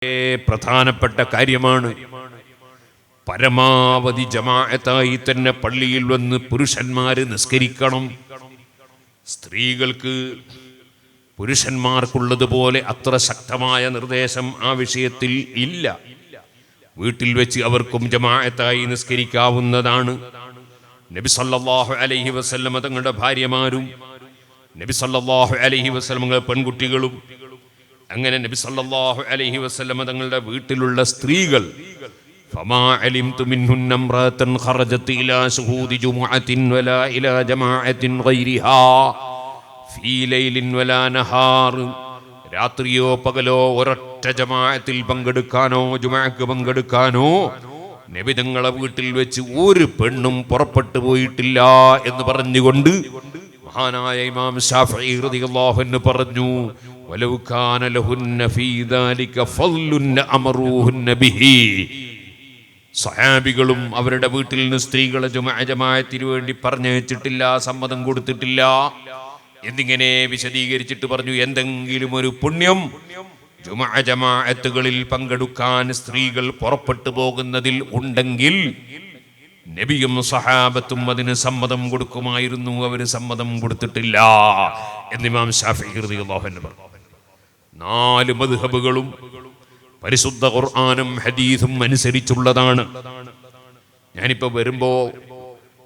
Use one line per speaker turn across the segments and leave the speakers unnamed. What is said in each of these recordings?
പ്രധാനപ്പെട്ട കാര്യമാണ്. പരമാവധി ജമാഅത്തായി തന്നെ പള്ളിയിൽ വന്ന് പുരുഷന്മാര് നിസ്കരിക്കണം. സ്ത്രീകൾക്ക് പുരുഷന്മാർക്കുള്ളതുപോലെ അത്ര ശക്തമായ നിർദ്ദേശം ആ വിഷയത്തിൽ ഇല്ല. വീട്ടിൽ വെച്ച് അവർക്കും ജമാഅത്തായി നിസ്കരിക്കാവുന്നതാണ്. നബി സല്ലല്ലാഹു അലൈഹി വസല്ലം തങ്ങളുടെ ഭാര്യമാരും നബി സല്ലല്ലാഹു അലൈഹി വസല്ലം പെൺകുട്ടികളും അങ്ങനെ നബി സല്ലല്ലാഹു അലൈഹി വസല്ലം തങ്ങളുടെ വീട്ടിലുള്ള സ്ത്രീകൾ ഫമാ അലിംതു മിൻഹുന്ന ഇംറഅതൻ ഖറജത് ഇലാ ശുഹൂദി ജുമുഅത്തിൻ വലാ ഇലാ ജമാഅത്തിൻ ഗൈരിഹാ ഫീ ലൈലിൻ വലാ നഹാർ, രാത്രിയോ പകലോ ഒരൊറ്റ ജമാഅത്തിൽ പങ്കെടുക്കാനോ ജുമുഅക്ക് പങ്കെടുക്കാനോ നബി തങ്ങളുടെ വീട്ടിൽ വെച്ച് ഒരു പെണ്ണും പുറപ്പെട്ടു പോയിട്ടില്ല എന്ന് പറഞ്ഞുകൊണ്ട് മഹാനായ ഇമാം ശാഫഈ റളിയല്ലാഹു അൻഹു പറഞ്ഞു, വലൗ കാന ലഹുന്ന ഫീ ദാലിക ഫളലുൻ അമറൂഹുന്ന ബിഹി. സഹാബികളും അവരുടെ വീട്ടിൽ നിന്ന് സ്ത്രീകളെ ജമാഅത്തിന് വേണ്ടി പറഞ്ഞയച്ചിട്ടില്ല, സമ്മതം കൊടുത്തിട്ടില്ല എന്നിങ്ങനെ വിശദീകരിച്ചിട്ട് പറഞ്ഞു, എന്തെങ്കിലും ഒരു പുണ്യം ജമാഅത്തുകളിൽ പങ്കെടുക്കാൻ സ്ത്രീകൾ പുറപ്പെട്ടു പോകുന്നതിൽ ഉണ്ടെങ്കിൽ നബിയും സഹാബത്തും അതിന് സമ്മതം കൊടുക്കുമായിരുന്നു. അവര് സമ്മതം കൊടുത്തിട്ടില്ല എന്ന് ഇമാം ശാഫഈ റളിയല്ലാഹു അൻഹു പറഞ്ഞു. 4 മദ്ഹബുകളും പരിശുദ്ധ ഖുർആനും ഹദീസും അനുസരിച്ചുള്ളതാണ്. ഞാനിപ്പോ വരുമ്പോ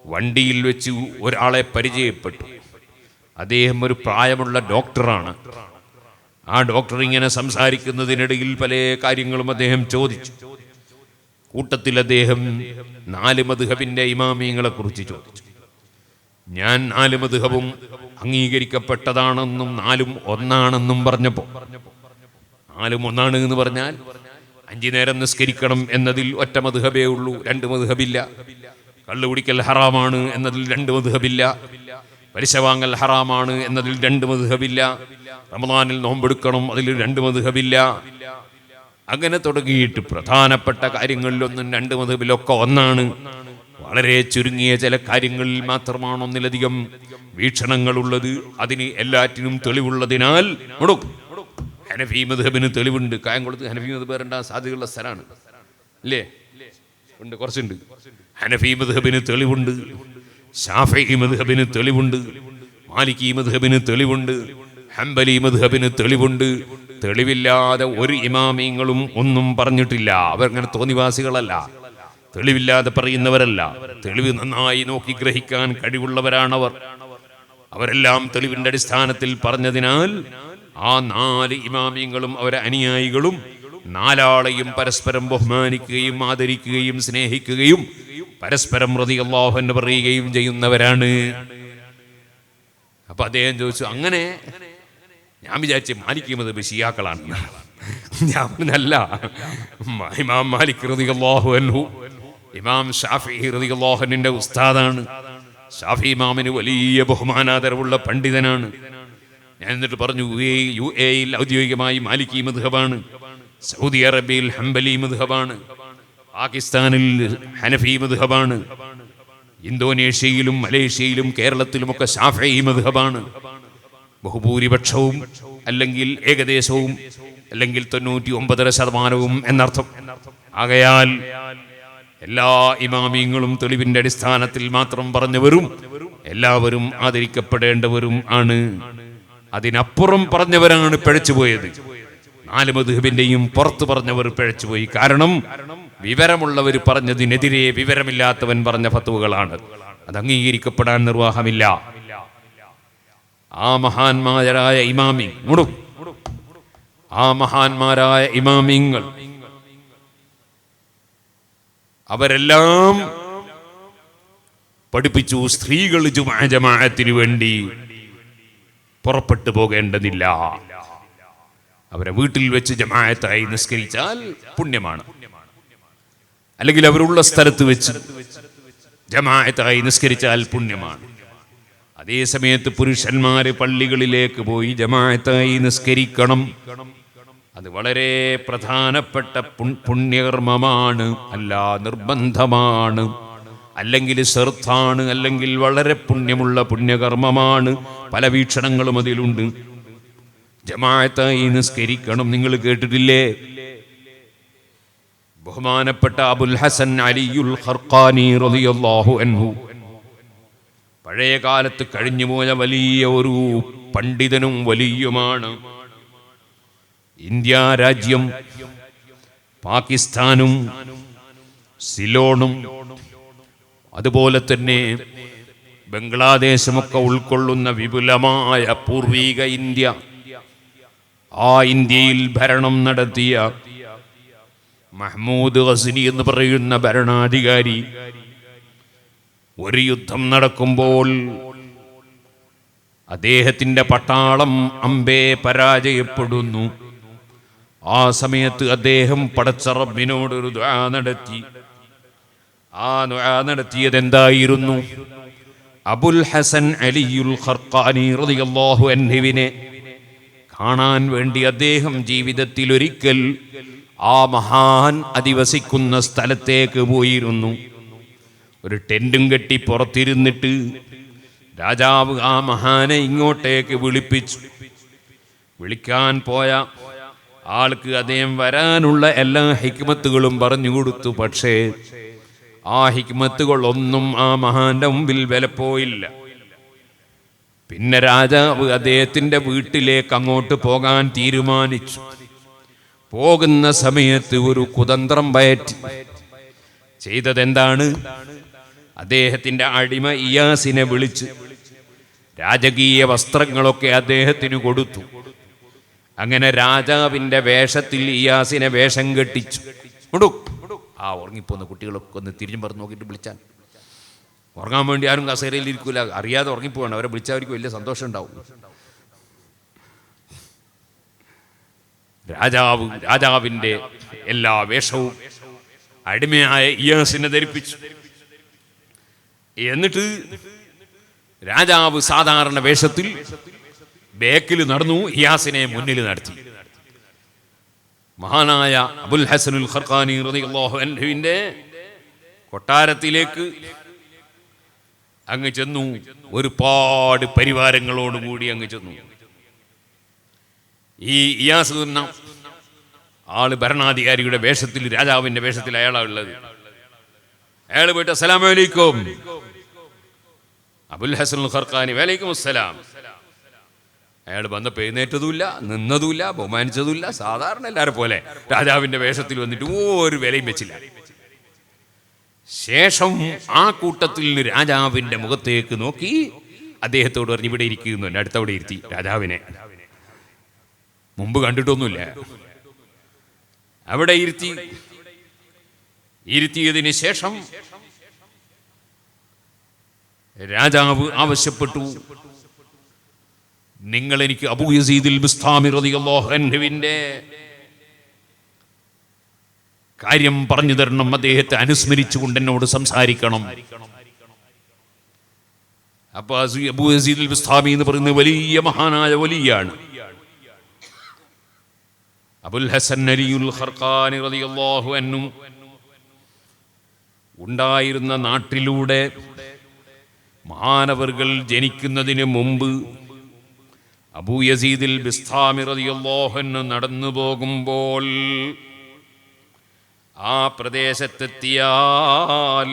വണ്ടിയിൽ വെച്ച് ഒരാളെ പരിചയപ്പെട്ടു. അദ്ദേഹം ഒരു പ്രായമുള്ള ഡോക്ടറാണ്. ആ ഡോക്ടർ ഇങ്ങനെ സംസാരിക്കുന്നതിനിടയിൽ പല കാര്യങ്ങളും അദ്ദേഹം ചോദിച്ചു. കൂട്ടത്തിൽ അദ്ദേഹം 4 മദ്ഹബിന്റെ ഇമാമിയങ്ങളെ കുറിച്ച് ചോദിച്ചു. ഞാൻ 4 മദ്ഹബും അംഗീകരിക്കപ്പെട്ടതാണെന്നും 4ഉം ഒന്നാണെന്നും പറഞ്ഞപ്പോൾ, 4ഉം ഒന്നാണ് എന്ന് പറഞ്ഞാൽ 5 നേരം നിസ്കരിക്കണം എന്നതിൽ ഒറ്റ മദ്ഹബേ ഉള്ളൂ, 2 മദ്ഹബില്ല. കള്ളു കുടിക്കൽ ഹറാമാണ് എന്നതിൽ 2 മദ്ഹബില്ല. പലിശ വാങ്ങൽ ഹറാമാണ് എന്നതിൽ 2 മദ്ഹബില്ല. റമദാനിൽ നോമ്പെടുക്കണം, അതിൽ 2 മദ്ഹബില്ല. അങ്ങനെ തുടങ്ങിയിട്ട് പ്രധാനപ്പെട്ട കാര്യങ്ങളിലൊന്നും 2 മദ്ഹബിലൊക്കെ ഒന്നാണ്. വളരെ ചുരുങ്ങിയ ചില കാര്യങ്ങളിൽ മാത്രമാണ് ഒന്നിലധികം വീക്ഷണങ്ങളുള്ളത്. അതിന് എല്ലാറ്റിനും തെളിവുള്ളതിനാൽ ഹനഫി മദ്ഹബിന് തെളിവുണ്ട്. കായംകുളത്ത് ഹനഫി മദ്ഹബ് വരേണ്ട സാധ്യതയുള്ള സ്ഥലമാണ് അല്ലേ? ഉണ്ട്, കുറച്ചുണ്ട്. ഹനഫി മദ്ഹബിന് തെളിവുണ്ട്, ശാഫഈ മദ്ഹബിന് തെളിവുണ്ട്, മാലിക്കി മദ്ഹബിന് തെളിവുണ്ട്, ഹംബലി മദ്ഹബിന് തെളിവുണ്ട്. തെളിവില്ലാതെ ഒരു ഇമാമിങ്ങളും ഒന്നും പറഞ്ഞിട്ടില്ല. അവരങ്ങനെ തോന്നിവാസികളല്ല, തെളിവില്ലാതെ പറയുന്നവരല്ല. തെളിവ് നന്നായി നോക്കി ഗ്രഹിക്കാൻ കഴിവുള്ളവരാണവർ. അവരെല്ലാം തെളിവിന്റെ അടിസ്ഥാനത്തിൽ പറഞ്ഞതിനാൽ ആ 4 ഇമാമിങ്ങളും അവരെ അനുയായികളും 4 ആളെയും പരസ്പരം ബഹുമാനിക്കുകയും ആദരിക്കുകയും സ്നേഹിക്കുകയും പരസ്പരം റളിയല്ലാഹു അൻഹു പറയുകയും ചെയ്യുന്നവരാണ്. അപ്പൊ അദ്ദേഹം ചോദിച്ചു, അങ്ങനെ ഞാൻ വിചാരിച്ചു മാലിക്കി മദ്ഹബ് ശിയാക്കളാണ്. ഞാൻ പറഞ്ഞല്ല, ഇമാം മാലിക് റളിയല്ലാഹു അൻഹു ഇമാം ശാഫഈ റളിയല്ലാഹു അൻഹുവിന്റെ ഉസ്താദാണ്. ശാഫഈ ഇമാമിന് വലിയ ബഹുമാനാദരവുള്ള പണ്ഡിതനാണ്. ഞാൻ എന്നിട്ട് പറഞ്ഞു, UAE ഔദ്യോഗികമായി മാലിക്കി മദ്ഹബാണ്, സൗദി അറേബ്യയിൽ ഹംബലി മദ്ഹബാണ്, പാകിസ്ഥാനിൽ ഹനഫി മദ്ഹബാണ്, ഇന്തോനേഷ്യയിലും മലേഷ്യയിലും കേരളത്തിലുമൊക്കെ ശാഫഈ മദ്ഹബാണ്. ബഹുഭൂരിപക്ഷവും അല്ലെങ്കിൽ ഏകദേശവും അല്ലെങ്കിൽ 99.5% എന്നർത്ഥം. ആകയാൽ എല്ലാ ഇമാമിയങ്ങളും തെളിവിന്റെ അടിസ്ഥാനത്തിൽ മാത്രം പറഞ്ഞവരും എല്ലാവരും ആദരിക്കപ്പെടേണ്ടവരും ആണ്. അതിനപ്പുറം പറഞ്ഞവരാണ് പിഴച്ചുപോയത്. 4 മദ്ഹബിന്റെയും പുറത്ത് പറഞ്ഞവർ പിഴച്ചുപോയി. കാരണം വിവരമുള്ളവർ പറഞ്ഞതിനെതിരെ വിവരമില്ലാത്തവൻ പറഞ്ഞ ഫത്വകളാണ്. അത് അംഗീകരിക്കപ്പെടാൻ നിർവാഹമില്ല. ആ മഹാന്മാരായ ഇമാമിങ്ങൾ അവരെല്ലാം പഠിപ്പിച്ചു, സ്ത്രീകൾ ജമാഅത്തിന് വേണ്ടി പുറപ്പെട്ടു പോകേണ്ടതില്ല. അവരെ വീട്ടിൽ വെച്ച് ജമാഅത്തായി നിസ്കരിച്ചാൽ പുണ്യമാണ്. അല്ലെങ്കിൽ അവരുള്ള സ്ഥലത്ത് വെച്ച് ജമാഅത്തായി നിസ്കരിച്ചാൽ പുണ്യമാണ്. അതേ സമയത്ത് പുരുഷന്മാര് പള്ളികളിലേക്ക് പോയി ജമാഅത്തായി നിസ്കരിക്കണം. അത് വളരെ പ്രധാനപ്പെട്ട പുണ്യകർമ്മമാണ്, അല്ല നിർബന്ധമാണ്. അല്ലെങ്കിൽ ഷർത്താണ്, അല്ലെങ്കിൽ വളരെ പുണ്യമുള്ള പുണ്യകർമ്മമാണ്. പല വീക്ഷണങ്ങളും അതിലുണ്ട്. ജമാഅത്തായി നിസ്കരിക്കണം. നിങ്ങൾ കേട്ടിട്ടില്ലേ, ബഹുമാനപ്പെട്ട അബുൽ ഹസൻ അലിയുൽ ഖർഖാനി റളിയല്ലാഹു അൻഹു പഴയ കാലത്ത് കഴിഞ്ഞുപോയ വലിയ ഒരു പണ്ഡിതനും വലിയുമാണ്. ഇന്ത്യ രാജ്യം, പാകിസ്ഥാനും സിലോണും അതുപോലെ തന്നെ ബംഗ്ലാദേശുമൊക്കെ ഉൾക്കൊള്ളുന്ന വിപുലമായ പൂർവീക ഇന്ത്യ, ആ ഇന്ത്യയിൽ ഭരണം നടത്തിയ മഹ്മൂദ് ഗസ്നി എന്ന് പറയുന്ന ഭരണാധികാരി ഒരു യുദ്ധം നടക്കുമ്പോൾ അദ്ദേഹത്തിന്റെ പട്ടാളം അമ്പേ പരാജയപ്പെടുന്നു. ആ സമയത്ത് അദ്ദേഹം പടച്ച റബ്ബിനോട് ഒരു ദുആ നടത്തി. ആ ദുആ നടത്തിയത് എന്തായിരുന്നു? അബുൽ ഹസൻ അലിയുൽ ഖർഖാനി റളിയല്ലാഹു അൻഹുവിനെ കാണാൻ വേണ്ടി അദ്ദേഹം ജീവിതത്തിൽ ഒരിക്കൽ ആ മഹാൻ അധിവസിക്കുന്ന സ്ഥലത്തേക്ക് പോയിരുന്നു. ഒരു ടെന്റും കെട്ടി പുറത്തിരുന്നിട്ട് രാജാവ് ആ മഹാനെ ഇങ്ങോട്ടേക്ക് വിളിപ്പിച്ചു. വിളിക്കാൻ പോയ ആൾക്ക് അദ്ദേഹം വരാനുള്ള എല്ലാ ഹിക്മത്തുകളും പറഞ്ഞു കൊടുത്തു. പക്ഷേ ആ ഹിക്മത്തുകളൊന്നും ആ മഹാന്റെ മുമ്പിൽ വിലപ്പോയില്ല. പിന്നെ രാജാവ് അദ്ദേഹത്തിന്റെ വീട്ടിലേക്ക് അങ്ങോട്ട് പോകാൻ തീരുമാനിച്ചു. പോകുന്ന സമയത്ത് ഒരു കുതന്ത്രം പയറ്റി. ചെയ്തതെന്താണ്? അദ്ദേഹത്തിന്റെ അടിമ ഇയാസിനെ വിളിച്ച് രാജകീയ വസ്ത്രങ്ങളൊക്കെ അദ്ദേഹത്തിന് കൊടുത്തു. അങ്ങനെ രാജാവിന്റെ വേഷത്തിൽ ഇയാസിനെ വേഷം കെട്ടിച്ചു. ആ ഉറങ്ങിപ്പോന്ന കുട്ടികളൊക്കെ ഒന്ന് തിരിഞ്ഞു പറഞ്ഞു നോക്കിയിട്ട് വിളിച്ചാൽ ഉറങ്ങാൻ വേണ്ടി ആരും കസേരയിൽ ഇരിക്കൂല, അറിയാതെ ഉറങ്ങിപ്പോവാണ്. അവരെ വിളിച്ചാൽ അവർക്ക് വലിയ സന്തോഷം ഉണ്ടാവും. രാജാവിന്റെ എല്ലാ വേഷവും അടിമയായ ഇയാസിനെ ധരിപ്പിച്ചു. എന്നിട്ട് രാജാവ് സാധാരണ വേഷത്തിൽ ബേക്കിൽ നടന്നു, ഇയാസിനെ മുന്നിൽ നടത്തി. മഹാനായ അബുൽ ഹസനുൽ ഖർഖാനി റളിയല്ലാഹു അൻഹുവിന്റെ കൊട്ടാരത്തിലേക്ക് അങ്ങ് ചെന്നു. ഒരുപാട് പരിവാരങ്ങളോടുകൂടി അങ്ങ് ചെന്നു. ഈ ഇയാസ് എന്ന ആള് ഭരണാധികാരിയുടെ വേഷത്തിൽ, രാജാവിന്റെ വേഷത്തിൽ അയാളാണ് ഉള്ളത്. അയാൾ പോയിട്ട് അസ്സലാമു അലൈക്കും. അബുൽ ഹസനുൽ ഖർഖാനി വലൈക്കും അസ്സലാം. അയാൾ വന്നപ്പോൾ എഴുന്നേറ്റതുമില്ല, നിന്നതുമില്ല, ബഹുമാനിച്ചതുമില്ല. സാധാരണ എല്ലാവരും പോലെ രാജാവിന്റെ വേഷത്തിൽ വന്നിട്ട് ഒരു വിലയും വെച്ചില്ല. ശേഷം ആ കൂട്ടത്തിൽ നിന്ന് രാജാവിന്റെ മുഖത്തേക്ക് നോക്കി അദ്ദേഹത്തോട് പറഞ്ഞു, ഇവിടെ ഇരിക്കുന്നു. എൻ്റെ അടുത്തവിടെ ഇരുത്തി രാജാവിനെ. മുമ്പ് കണ്ടിട്ടൊന്നുമില്ല. അവിടെ ഇരുത്തിയതിന് ശേഷം രാജാവ് ആവശ്യപ്പെട്ടു, നിങ്ങൾ എനിക്ക് അബൂ യസീദുൽ ബിസ്താമി റളിയല്ലാഹു അൻഹുവിന്റെ കാര്യം പറഞ്ഞു തരണം. അദ്ദേഹത്തെ അനുസ്മരിച്ചുകൊണ്ട് എന്നോട് സംസാരിക്കണം. അപ്പൊ അബൂ യസീദുൽ ബിസ്താമി എന്ന് പറയുന്ന വലിയ മഹാനായ വലിയാണ്. അബുൽ ഹസൻ അലിയുൽ ഖർഖാനി റളിയല്ലാഹു അൻഹു ഉണ്ടായിരുന്ന നാട്ടിലൂടെ മഹാനവർകൾ ജനിക്കുന്നതിന് മുമ്പ് അബൂ യസീദുൽ ബിസ്താമി റളിയല്ലാഹു അൻഹു നടന്നു പോകുമ്പോൾ ആ പ്രദേശത്തെത്തിയാൽ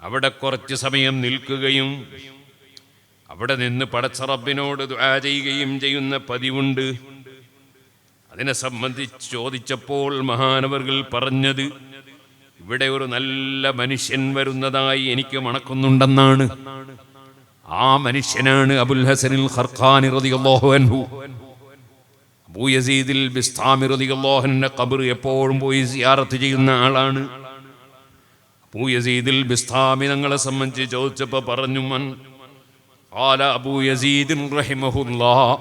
അവിടെ കുറച്ച് സമയം നിൽക്കുകയും അവിടെ നിന്ന് പടച്ച റബ്ബിനോട് ദുആ ചെയ്യുകയും ചെയ്യുന്ന പതിവുണ്ട്. അതിനെ സംബന്ധിച്ച് ചോദിച്ചപ്പോൾ മഹാനവർകൾ പറഞ്ഞത്, ഇവിടെ ഒരു നല്ല മനുഷ്യൻ വരുന്നതായി എനിക്ക് മണക്കുന്നുണ്ടെന്നാണ്. ആ മനുഷ്യനാണ് അബുൽ ഹസനുൽ ഖർഖാനി റളിയല്ലാഹു അൻഹു. അബൂ യസീദുൽ ബിസ്താമി റളിയല്ലാഹു അൻഹുവിന്റെ ഖബർ എപ്പോഴും പോയി സിയാറത്ത് ചെയ്യുന്ന ആളാണ്. അബൂ യസീദുൽ ബിസ്താമി തങ്ങളെ സംബന്ധിച്ച് ചോദിച്ചപ്പോൾ പറഞ്ഞു, മൻ ഖാല അബൂ യസീദ് റഹിമഹുല്ലാഹ്,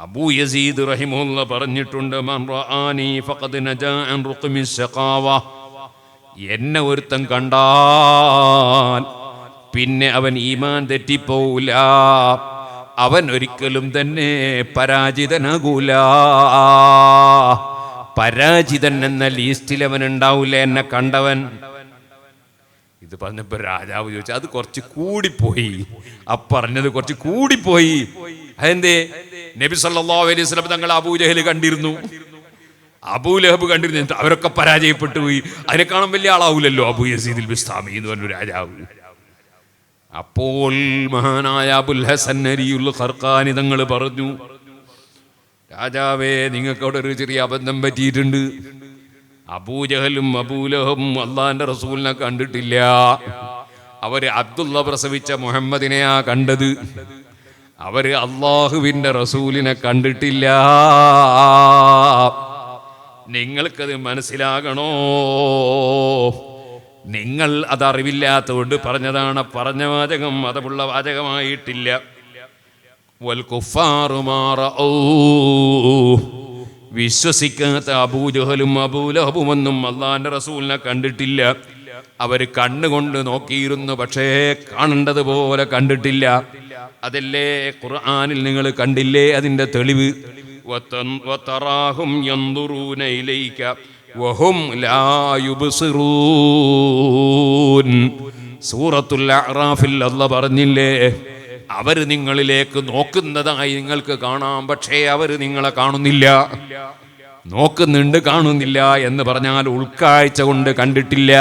അബൂ യസീദ് റഹിമഹുല്ലാഹ് പറഞ്ഞിട്ടുണ്ട്, മൻ റആനി ഫഖദ് നജാ അൻ റുഖ്മിസ് ശഖാവ, എന്നെ ഒരുത്തൻ കണ്ടാൽ പിന്നെ അവൻ ഈമാൻ തെറ്റിപ്പോവില്ല, അവൻ ഒരിക്കലും തന്നെ പരാജിതനാകൂല. പരാജിതൻ എന്ന ലിസ്റ്റിൽ അവൻ ഉണ്ടാവില്ല എന്നെ കണ്ടവൻ. ഇത് പറഞ്ഞപ്പോ രാജാവ് ചോദിച്ചു, അത് കുറച്ച് കൂടിപ്പോയി. പറഞ്ഞത് കുറച്ച് കൂടിപ്പോയി. അതെന്തേ? നബി സല്ലല്ലാഹു അലൈഹി വസല്ലം തങ്ങൾ അബൂജഹൽ കണ്ടിരുന്നു. അബൂലഹബ് കണ്ടിരുന്നിട്ട് അവരൊക്കെ പരാജയപ്പെട്ടു പോയി. അതിനെക്കാളും വലിയ ആളാവൂലല്ലോ അബൂ യസീദുൽ ബിസ്താമി എന്ന് പറഞ്ഞൊരു രാജാവ്. അപ്പോൾ മഹാനായ അബുൽ ഹസൻ അരിയുൽ ഖർഖാനി തങ്ങൾ പറഞ്ഞു, രാജാവേ, നിങ്ങൾക്ക് അവിടെ ഒരു ചെറിയ അബദ്ധം പറ്റിയിട്ടുണ്ട്. അബൂജഹലും അബൂലഹബും അള്ളാന്റെ റസൂലിനെ കണ്ടിട്ടില്ല. അവര് അബ്ദുള്ള പ്രസവിച്ച മുഹമ്മദിനെയാ കണ്ടത്. അവര് അള്ളാഹുവിന്റെ റസൂലിനെ കണ്ടിട്ടില്ല. നിങ്ങൾക്കത് മനസ്സിലാകണോ? നിങ്ങൾ അതറിവില്ലാത്തതുകൊണ്ട് പറഞ്ഞതാണ്. പറഞ്ഞ വാചകം മതമുള്ള വാചകമായിട്ടില്ല. വിശ്വസിക്കാത്ത അബൂജഹലും അബൂലഹബുമൊന്നും അള്ളാന്റെ റസൂലിനെ കണ്ടിട്ടില്ല. അവര് കണ്ണുകൊണ്ട് നോക്കിയിരുന്നു, പക്ഷേ കാണേണ്ടതുപോലെ കണ്ടിട്ടില്ല. അതല്ലേ ഖുർആനിൽ നിങ്ങൾ കണ്ടില്ലേ അതിന്റെ തെളിവ്? വതറാഹും യൻദുറൂന ഇലൈക വഹും ലാ യുബ്സിറൂൻ. സൂറത്തുൽ അഅറാഫിൽ അല്ലാഹ് പറഞ്ഞില്ലേ, അവർ നിങ്ങളിലേക്ക് നോക്കുന്നതായി നിങ്ങൾക്ക് കാണാം, പക്ഷേ അവർ നിങ്ങളെ കാണുന്നില്ല. നോക്കുന്നുണ്ട്, കാണുന്നില്ല എന്ന് പറഞ്ഞാൽ ഉൾക്കാഴ്ച കൊണ്ട് കണ്ടിട്ടില്ല,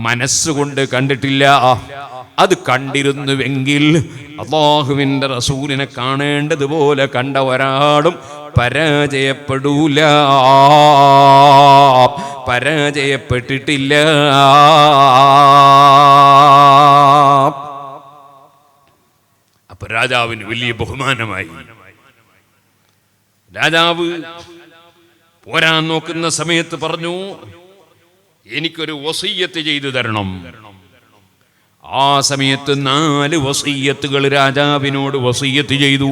മനസ്സുകൊണ്ട് കണ്ടിട്ടില്ല. അത് കണ്ടിരുന്നുവെങ്കിൽ അല്ലാഹുവിന്റെ റസൂലിനെ കാണേണ്ടതുപോലെ കണ്ട ഒരാളും പരാജയപ്പെടൂല, പരാജയപ്പെട്ടിട്ടില്ല. അപ്പൊ രാജാവിന് വലിയ ബഹുമാനമായി. രാജാവ് പോരാൻ നോക്കുന്ന സമയത്ത് പറഞ്ഞു, എനിക്കൊരു വസിയ്യത്ത് ചെയ്തു തരണം. ആ സമയത്ത് 4 വസിയ്യത്തുകൾ രാജാവിനോട് വസിയ്യത്ത് ചെയ്തു.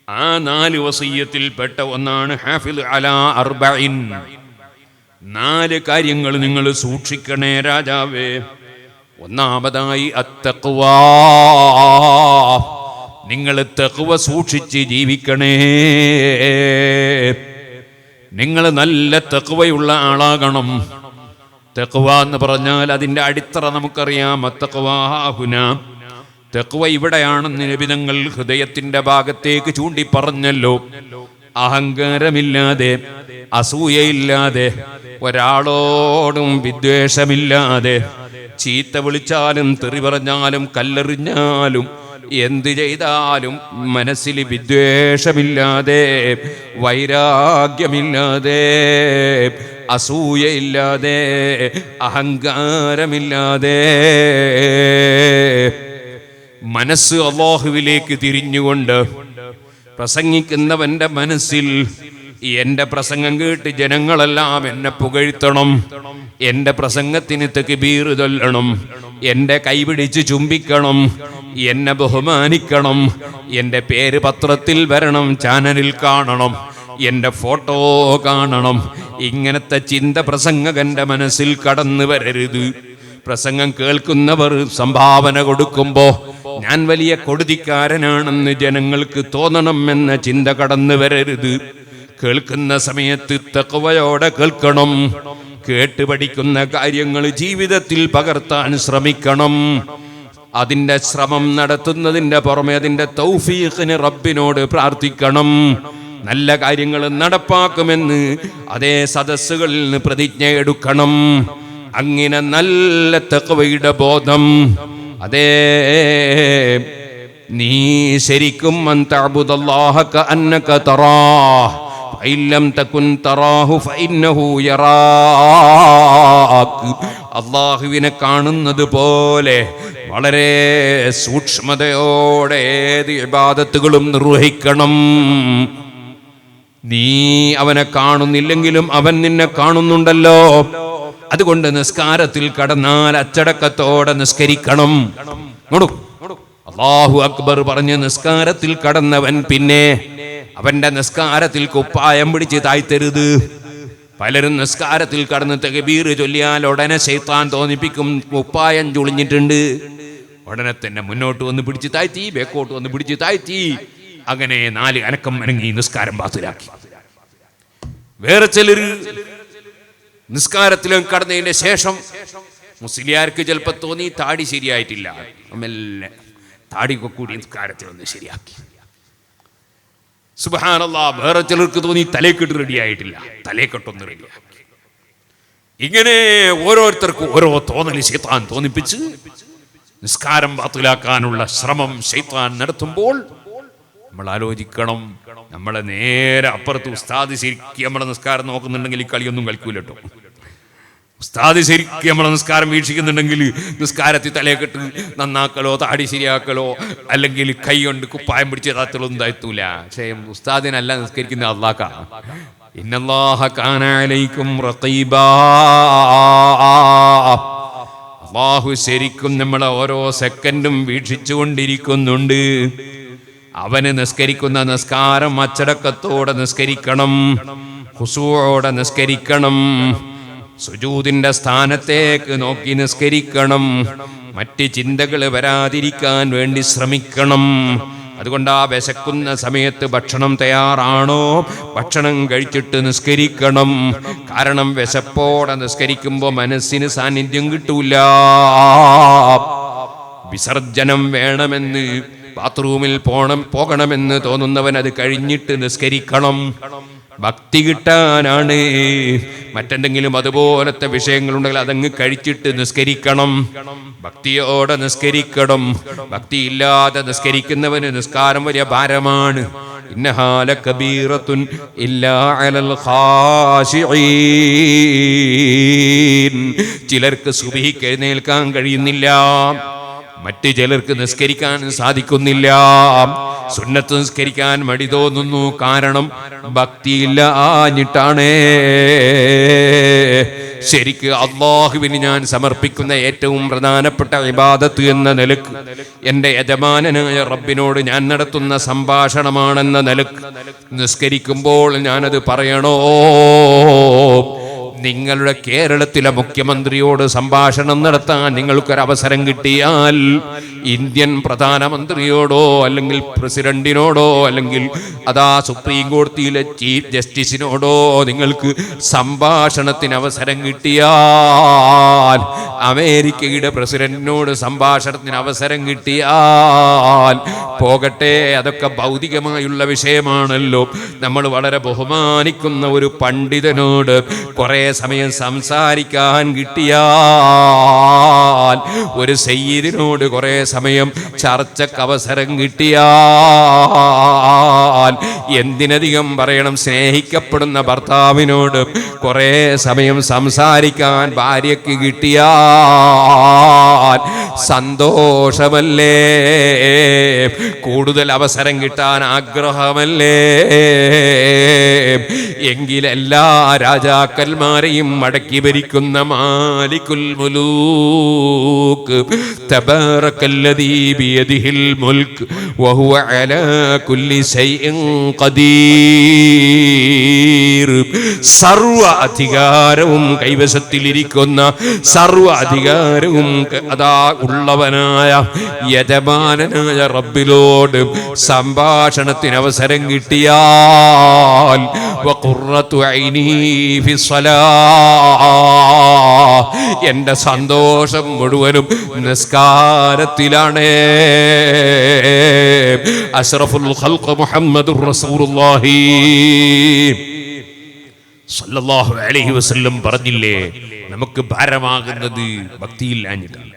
ആ 4 വസിയ്യത്തിൽ പെട്ട ഒന്നാണ് ഹാഫിദ് അലാ അർബഇൻ. 4 കാര്യങ്ങൾ നിങ്ങൾ സൂക്ഷിക്കണേ രാജാവേ. ഒന്നാമതായി അത്തഖ്വാ, നിങ്ങൾ തഖ്വ സൂക്ഷിച്ച് ജീവിക്കണേ. നിങ്ങൾ നല്ല തഖ്വയുള്ള ആളാകണം. തഖ്വ എന്ന് പറഞ്ഞാൽ അതിന്റെ അടിത്തറ നമുക്കറിയാം. അത്തഖ്വാ ഹുന, തഖ്വ ഇവിടെയാണെന്ന് നബി തങ്ങൾ ഹൃദയത്തിന്റെ ഭാഗത്തേക്ക് ചൂണ്ടി പറഞ്ഞല്ലോ. അഹങ്കാരമില്ലാതെ, അസൂയയില്ലാതെ, ഒരാളോടും വിദ്വേഷമില്ലാതെ, ചീത്ത വിളിച്ചാലും തെറി പറഞ്ഞാലും കല്ലെറിഞ്ഞാലും എന്ത് ചെയ്താലും മനസ്സിൽ വിദ്വേഷമില്ലാതെ, വൈരാഗ്യമില്ലാതെ, അസൂയയില്ലാതെ, അഹങ്കാരമില്ലാതെ, മനസ്സ് അല്ലാഹുവിലേക്ക് തിരിഞ്ഞുകൊണ്ട് പ്രസംഗിക്കുന്നവന്റെ മനസ്സിൽ എന്റെ പ്രസംഗം കേട്ട് ജനങ്ങളെല്ലാം എന്നെ പുകഴ്ത്തണം, എന്റെ പ്രസംഗത്തിന് തക്ബീർ ചൊല്ലണം, എന്റെ കൈപിടിച്ച് ചുംബിക്കണം, എന്നെ ബഹുമാനിക്കണം, എന്റെ പേര് പത്രത്തിൽ വരണം, ചാനലിൽ കാണണം, എന്റെ ഫോട്ടോ കാണണം. ഇങ്ങനത്തെ ചിന്ത പ്രസംഗകന്റെ മനസ്സിൽ കടന്നു വരരുത്. പ്രസംഗം കേൾക്കുന്നവർ സംഭാവന കൊടുക്കുമ്പോ ഞാൻ വലിയ കൊടുതിക്കാരനാണെന്ന് ജനങ്ങൾക്ക് തോന്നണം എന്ന ചിന്ത കടന്നു വരരുത്. കേൾക്കുന്ന സമയത്ത് തഖ്വയോടെ കേൾക്കണം. കേട്ട് പഠിക്കുന്ന കാര്യങ്ങൾ ജീവിതത്തിൽ പകർത്താൻ ശ്രമിക്കണം. അതിന്റെ ശ്രമം നടത്തുന്നതിന്റെ പുറമെ അതിന്റെ തൗഫീഖിന് റബ്ബിനോട് പ്രാർത്ഥിക്കണം. നല്ല കാര്യങ്ങൾ നടപ്പാക്കുമെന്ന് അതേ സദസ്സുകളിൽ നിന്ന് പ്രതിജ്ഞ എടുക്കണം. അങ്ങനെ നല്ല തഖ്വയുടെ ബോധം, അതേ നീ ശരിക്കും അൻ തഅബുദല്ലാഹ കഅന്നക തറാഹ് ഫഇല്ലം തകുൻ തറാഹു ഫഇന്നഹു യറാക്. അല്ലാഹുവിനെ കാണുന്നത് പോലെ വളരെ സൂക്ഷ്മതയോടെ ഏത് ഇബാദത്തുകളും നിർവഹിക്കണം. നീ അവനെ കാണുന്നില്ലെങ്കിലും അവൻ നിന്നെ കാണുന്നുണ്ടല്ലോ. അതുകൊണ്ട് നിസ്കാരത്തിൽ കടന്നാൽ അച്ചടക്കത്തോടെ നിസ്കരിക്കണം. അല്ലാഹു അക്ബർ പറഞ്ഞ് നിസ്കാരത്തിൽ കടന്നവൻ പിന്നെ അവന്റെ നിസ്കാരത്തിൽ കുപ്പായം പിടിച്ച് താഴ്ത്തരുത്. പലരും നിസ്കാരത്തിൽ കടന്ന് തക്ബീർ ചൊല്ലിയാൽ ഉടനെ ശൈത്താൻ തോന്നിപ്പിക്കും കുപ്പായം ചുളിഞ്ഞിട്ടുണ്ട്. ഉടനെ തന്നെ മുന്നോട്ട് വന്ന് പിടിച്ച് താഴ്ത്തി, ബേക്കോട്ട് വന്ന് പിടിച്ച് താഴ്ത്തി, അങ്ങനെ 4 അനക്കം അനങ്ങി നിസ്കാരം ബാത്തിലാക്കി. വേറെ ചിലര് നിസ്കാരത്തിലും കടന്നതിന്റെ ശേഷം മുസ്ലിയാർക്ക് ചിലപ്പോൾ തോന്നി താടി ശരിയായിട്ടില്ല, മെല്ലെ താടിയൊക്കെ കൂടി നിസ്കാരത്തിൽ ഒന്ന് ശരിയാക്കി. സുബ്ഹാനല്ലാഹ്. വേറെ ചിലർക്ക് തോന്നി തലേക്കെട്ട് റെഡിയായിട്ടില്ല, തലേക്കെട്ടൊന്ന് റെഡിയാക്കി. ഇങ്ങനെ ഓരോരുത്തർക്കും ഓരോ തോന്നൽ ശൈത്താൻ തോന്നിപ്പിച്ച് നിസ്കാരം ബാത്തിലാക്കാനുള്ള ശ്രമം ശൈത്താൻ നടത്തുമ്പോൾ നമ്മൾ ആലോചിക്കണം, നമ്മളെ നേരെ അപ്പുറത്ത് ഉസ്താദ് ശരിക്കും നമ്മളെ നിസ്കാരം നോക്കുന്നുണ്ടെങ്കിൽ ഈ കളിയൊന്നും കളിക്കൂല കേട്ടോ. ഉസ്താദ് ശരിക്കും നമ്മളെ നിസ്കാരം വീക്ഷിക്കുന്നുണ്ടെങ്കിൽ നിസ്കാരത്തിൽ തലയെക്കെട്ട് നന്നാക്കലോ താടി ശരിയാക്കലോ അല്ലെങ്കിൽ കൈ കൊണ്ട് കുപ്പായം പിടിച്ച് താത്തലൊന്നും താഴ്ത്തൂല. പക്ഷേ ഉസ്താദിനല്ല നിസ്കരിക്കുന്ന അല്ലാഹ്ക്കാ. ഇന്നല്ലാഹ കാന അലൈക്കും റഖീബാ. അല്ലാഹു ശരിക്കും നമ്മളെ ഓരോ സെക്കൻഡും വീക്ഷിച്ചുകൊണ്ടിരിക്കുന്നുണ്ട്. അവന് നിസ്കരിക്കുന്ന നിസ്കാരം അച്ചടക്കത്തോടെ നിസ്കരിക്കണം, ഖുശൂഅോടെ നിസ്കരിക്കണം, സുജൂദിന്റെ സ്ഥാനത്തേക്ക് നോക്കി നിസ്കരിക്കണം, മറ്റ് ചിന്തകൾ വരാതിരിക്കാൻ വേണ്ടി ശ്രമിക്കണം. അതുകൊണ്ട് ആ വിശക്കുന്ന സമയത്ത് ഭക്ഷണം തയ്യാറാണോ, ഭക്ഷണം കഴിച്ചിട്ട് നിസ്കരിക്കണം. കാരണം വിശപ്പോടെ നിസ്കരിക്കുമ്പോൾ മനസ്സിന് സാന്നിധ്യം കിട്ടൂല. വിസർജനം വേണമെന്ന്, ബാത്റൂമിൽ പോകണമെന്ന് തോന്നുന്നവൻ അത് കഴിഞ്ഞിട്ട് നിസ്കരിക്കണം. ഭക്തി കിട്ടാനാണ്. മറ്റെന്തെങ്കിലും അതുപോലത്തെ വിഷയങ്ങളുണ്ടെങ്കിൽ അതങ്ങ് കഴിച്ചിട്ട് നിസ്കരിക്കണം. ഭക്തിയോടെ നിസ്കരിക്കണം. ഭക്തിയില്ലാതെ നിസ്കരിക്കുന്നവന് നിസ്കാരം വലിയ ഭാരമാണ്. ഇന്നഹാ ലകബീറത്തുൻ ഇല്ലാ അലൽ ഖാശിഈൻ. ചിലർക്ക് സുബ്ഹിക്ക് എഴുന്നേൽക്കാൻ കഴിയുന്നില്ല, മറ്റ് ചിലർക്ക് നിസ്കരിക്കാൻ സാധിക്കുന്നില്ല. സുന്നത്ത് നിസ്കരിക്കാൻ മടി തോന്നുന്നു. കാരണം ഭക്തിയില്ലാഞ്ഞിട്ടാണ്. ശരിക്ക് അല്ലാഹുവിന് ഞാൻ സമർപ്പിക്കുന്ന ഏറ്റവും പ്രധാനപ്പെട്ട ഇബാദത്ത് എന്ന നിലക്ക്, എൻ്റെ യജമാനനായ റബ്ബിനോട് ഞാൻ നടത്തുന്ന സംഭാഷണമാണെന്ന നിലക്ക് നിസ്കരിക്കുമ്പോൾ ഞാനത് പറയണോ? നിങ്ങളുടെ കേരളത്തിലെ മുഖ്യമന്ത്രിയോട് സംഭാഷണം നടത്താൻ നിങ്ങൾക്കൊരവസരം കിട്ടിയാൽ, ഇന്ത്യൻ പ്രധാനമന്ത്രിയോടോ അല്ലെങ്കിൽ പ്രസിഡന്റിനോടോ അല്ലെങ്കിൽ അതാ സുപ്രീം കോടതിയിലെ ചീഫ് ജസ്റ്റിസിനോടോ നിങ്ങൾക്ക് സംഭാഷണത്തിന് അവസരം കിട്ടിയാൽ, അമേരിക്കയുടെ പ്രസിഡന്റിനോട് സംഭാഷണത്തിന് അവസരം കിട്ടിയാൽ പോകട്ടെ, അതൊക്കെ ഭൗതികമായുള്ള വിഷയമാണല്ലോ. നമ്മൾ വളരെ ബഹുമാനിക്കുന്ന ഒരു പണ്ഡിതനോട് കുറെ സമയം സംസാരിക്കാൻ കിട്ടിയാൽ, ഒരു സയ്യിദിനോട് കുറെ സമയം ചർച്ചക്ക് അവസരം കിട്ടിയാൽ, എന്തിനധികം പറയണം, സ്നേഹിക്കപ്പെടുന്ന ഭർത്താവിനോട് കുറെ സമയം സംസാരിക്കാൻ ഭാര്യയ്ക്ക് കിട്ടിയാൽ സന്തോഷമല്ലേ? കൂടുതൽ അവസരം കിട്ടാൻ ആഗ്രഹമല്ലേ? എങ്കിലെല്ലാ രാജാക്കന്മാരെയും മടക്കി ഭരിക്കുന്ന മാലിക്കുൽ മുലൂക്ക് തബാറക്കല്ലദീ ബിയദിഹിൽ മുൽക്ക് വഹുവ അലാ കുല്ലി ശൈഇൻ ഖദീർ. സർവ അധികാരവും കൈവശത്തിലിരിക്കുന്ന, സർവ അധികാരവും അതാ ഉള്ളവനായ യജമാനനായ റബ്ബിനോട് സംഭാഷണത്തിന് അവസരം കിട്ടിയാൽ വഖുറത്തു ഐനി ഫിസ്സലാഹ്, എൻ്റെ സന്തോഷം മുഴുവനും നിസ്കാരത്തിലാണ്. അഷ്റഫുൽ ഖൽഖ് മുഹമ്മദുർ റസൂലുള്ളാഹി സല്ലല്ലാഹു അലൈഹി വസല്ലം പറഞ്ഞില്ലേ, നമുക്ക് ഭാരമാകുന്നത് ഭക്തിയില്ലാഞ്ഞിട്ടാണ്.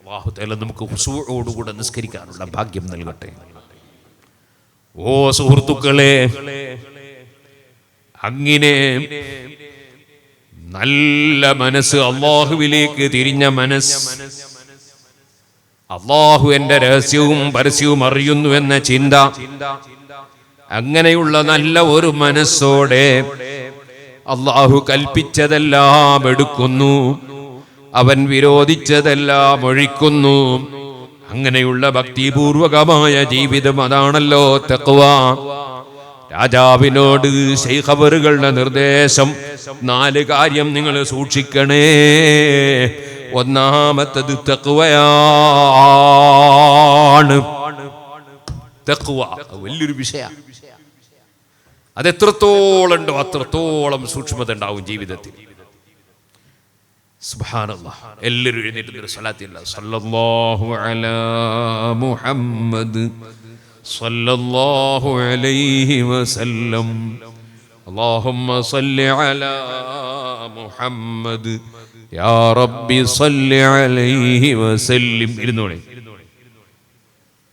അല്ലാഹു തആല നമുക്ക് ഖുശൂഅോടുകൂടെ നിസ്കരിക്കാനുള്ള ഭാഗ്യം നൽകട്ടെ. ഓ സുഹൃത്തുക്കളെ, അങ്ങനെ നല്ല മനസ്സ്, അല്ലാഹുവിലേക്ക് തിരിഞ്ഞ മനസ്സ്, അല്ലാഹു എൻ്റെ രഹസ്യവും പരസ്യവും അറിയുന്നു എന്ന ചിന്ത, അങ്ങനെയുള്ള നല്ല ഒരു മനസ്സോടെ അല്ലാഹു കൽപ്പിച്ചതെല്ലാം എടുക്കുന്നു, അവൻ വിരോധിച്ചതെല്ലാം ഒഴിക്കുന്നു. അങ്ങനെയുള്ള ഭക്തിപൂർവകമായ ജീവിതം, അതാണല്ലോ തഖ്വ. രാജാവിനോട് ശൈഖ് അവറുകളുടെ നിർദ്ദേശം, 4 കാര്യം നിങ്ങൾ സൂക്ഷിക്കണേ. ഒന്നാമത്തത് തഖ്വയാണ്. തഖ്വ വലിയൊരു വിഷയമാണ്. അതെത്രത്തോളം ഉണ്ടോ അത്രത്തോളം സൂക്ഷ്മത ഉണ്ടാവും ജീവിതത്തിൽ. സുബ്ഹാനല്ലാഹ്. എല്ലാവരും എഴുന്നേറ്റ് സ്വലാത്തില്ല. സല്ലല്ലാഹു അലാ മുഹമ്മദ് സല്ലല്ലാഹു അലൈഹി വസല്ലം. അല്ലാഹുമ്മ സല്ലി അലാ മുഹമ്മദ് യാ റബ്ബി സല്ലി അലൈഹി വസല്ലം. ഇരുന്നോളെ,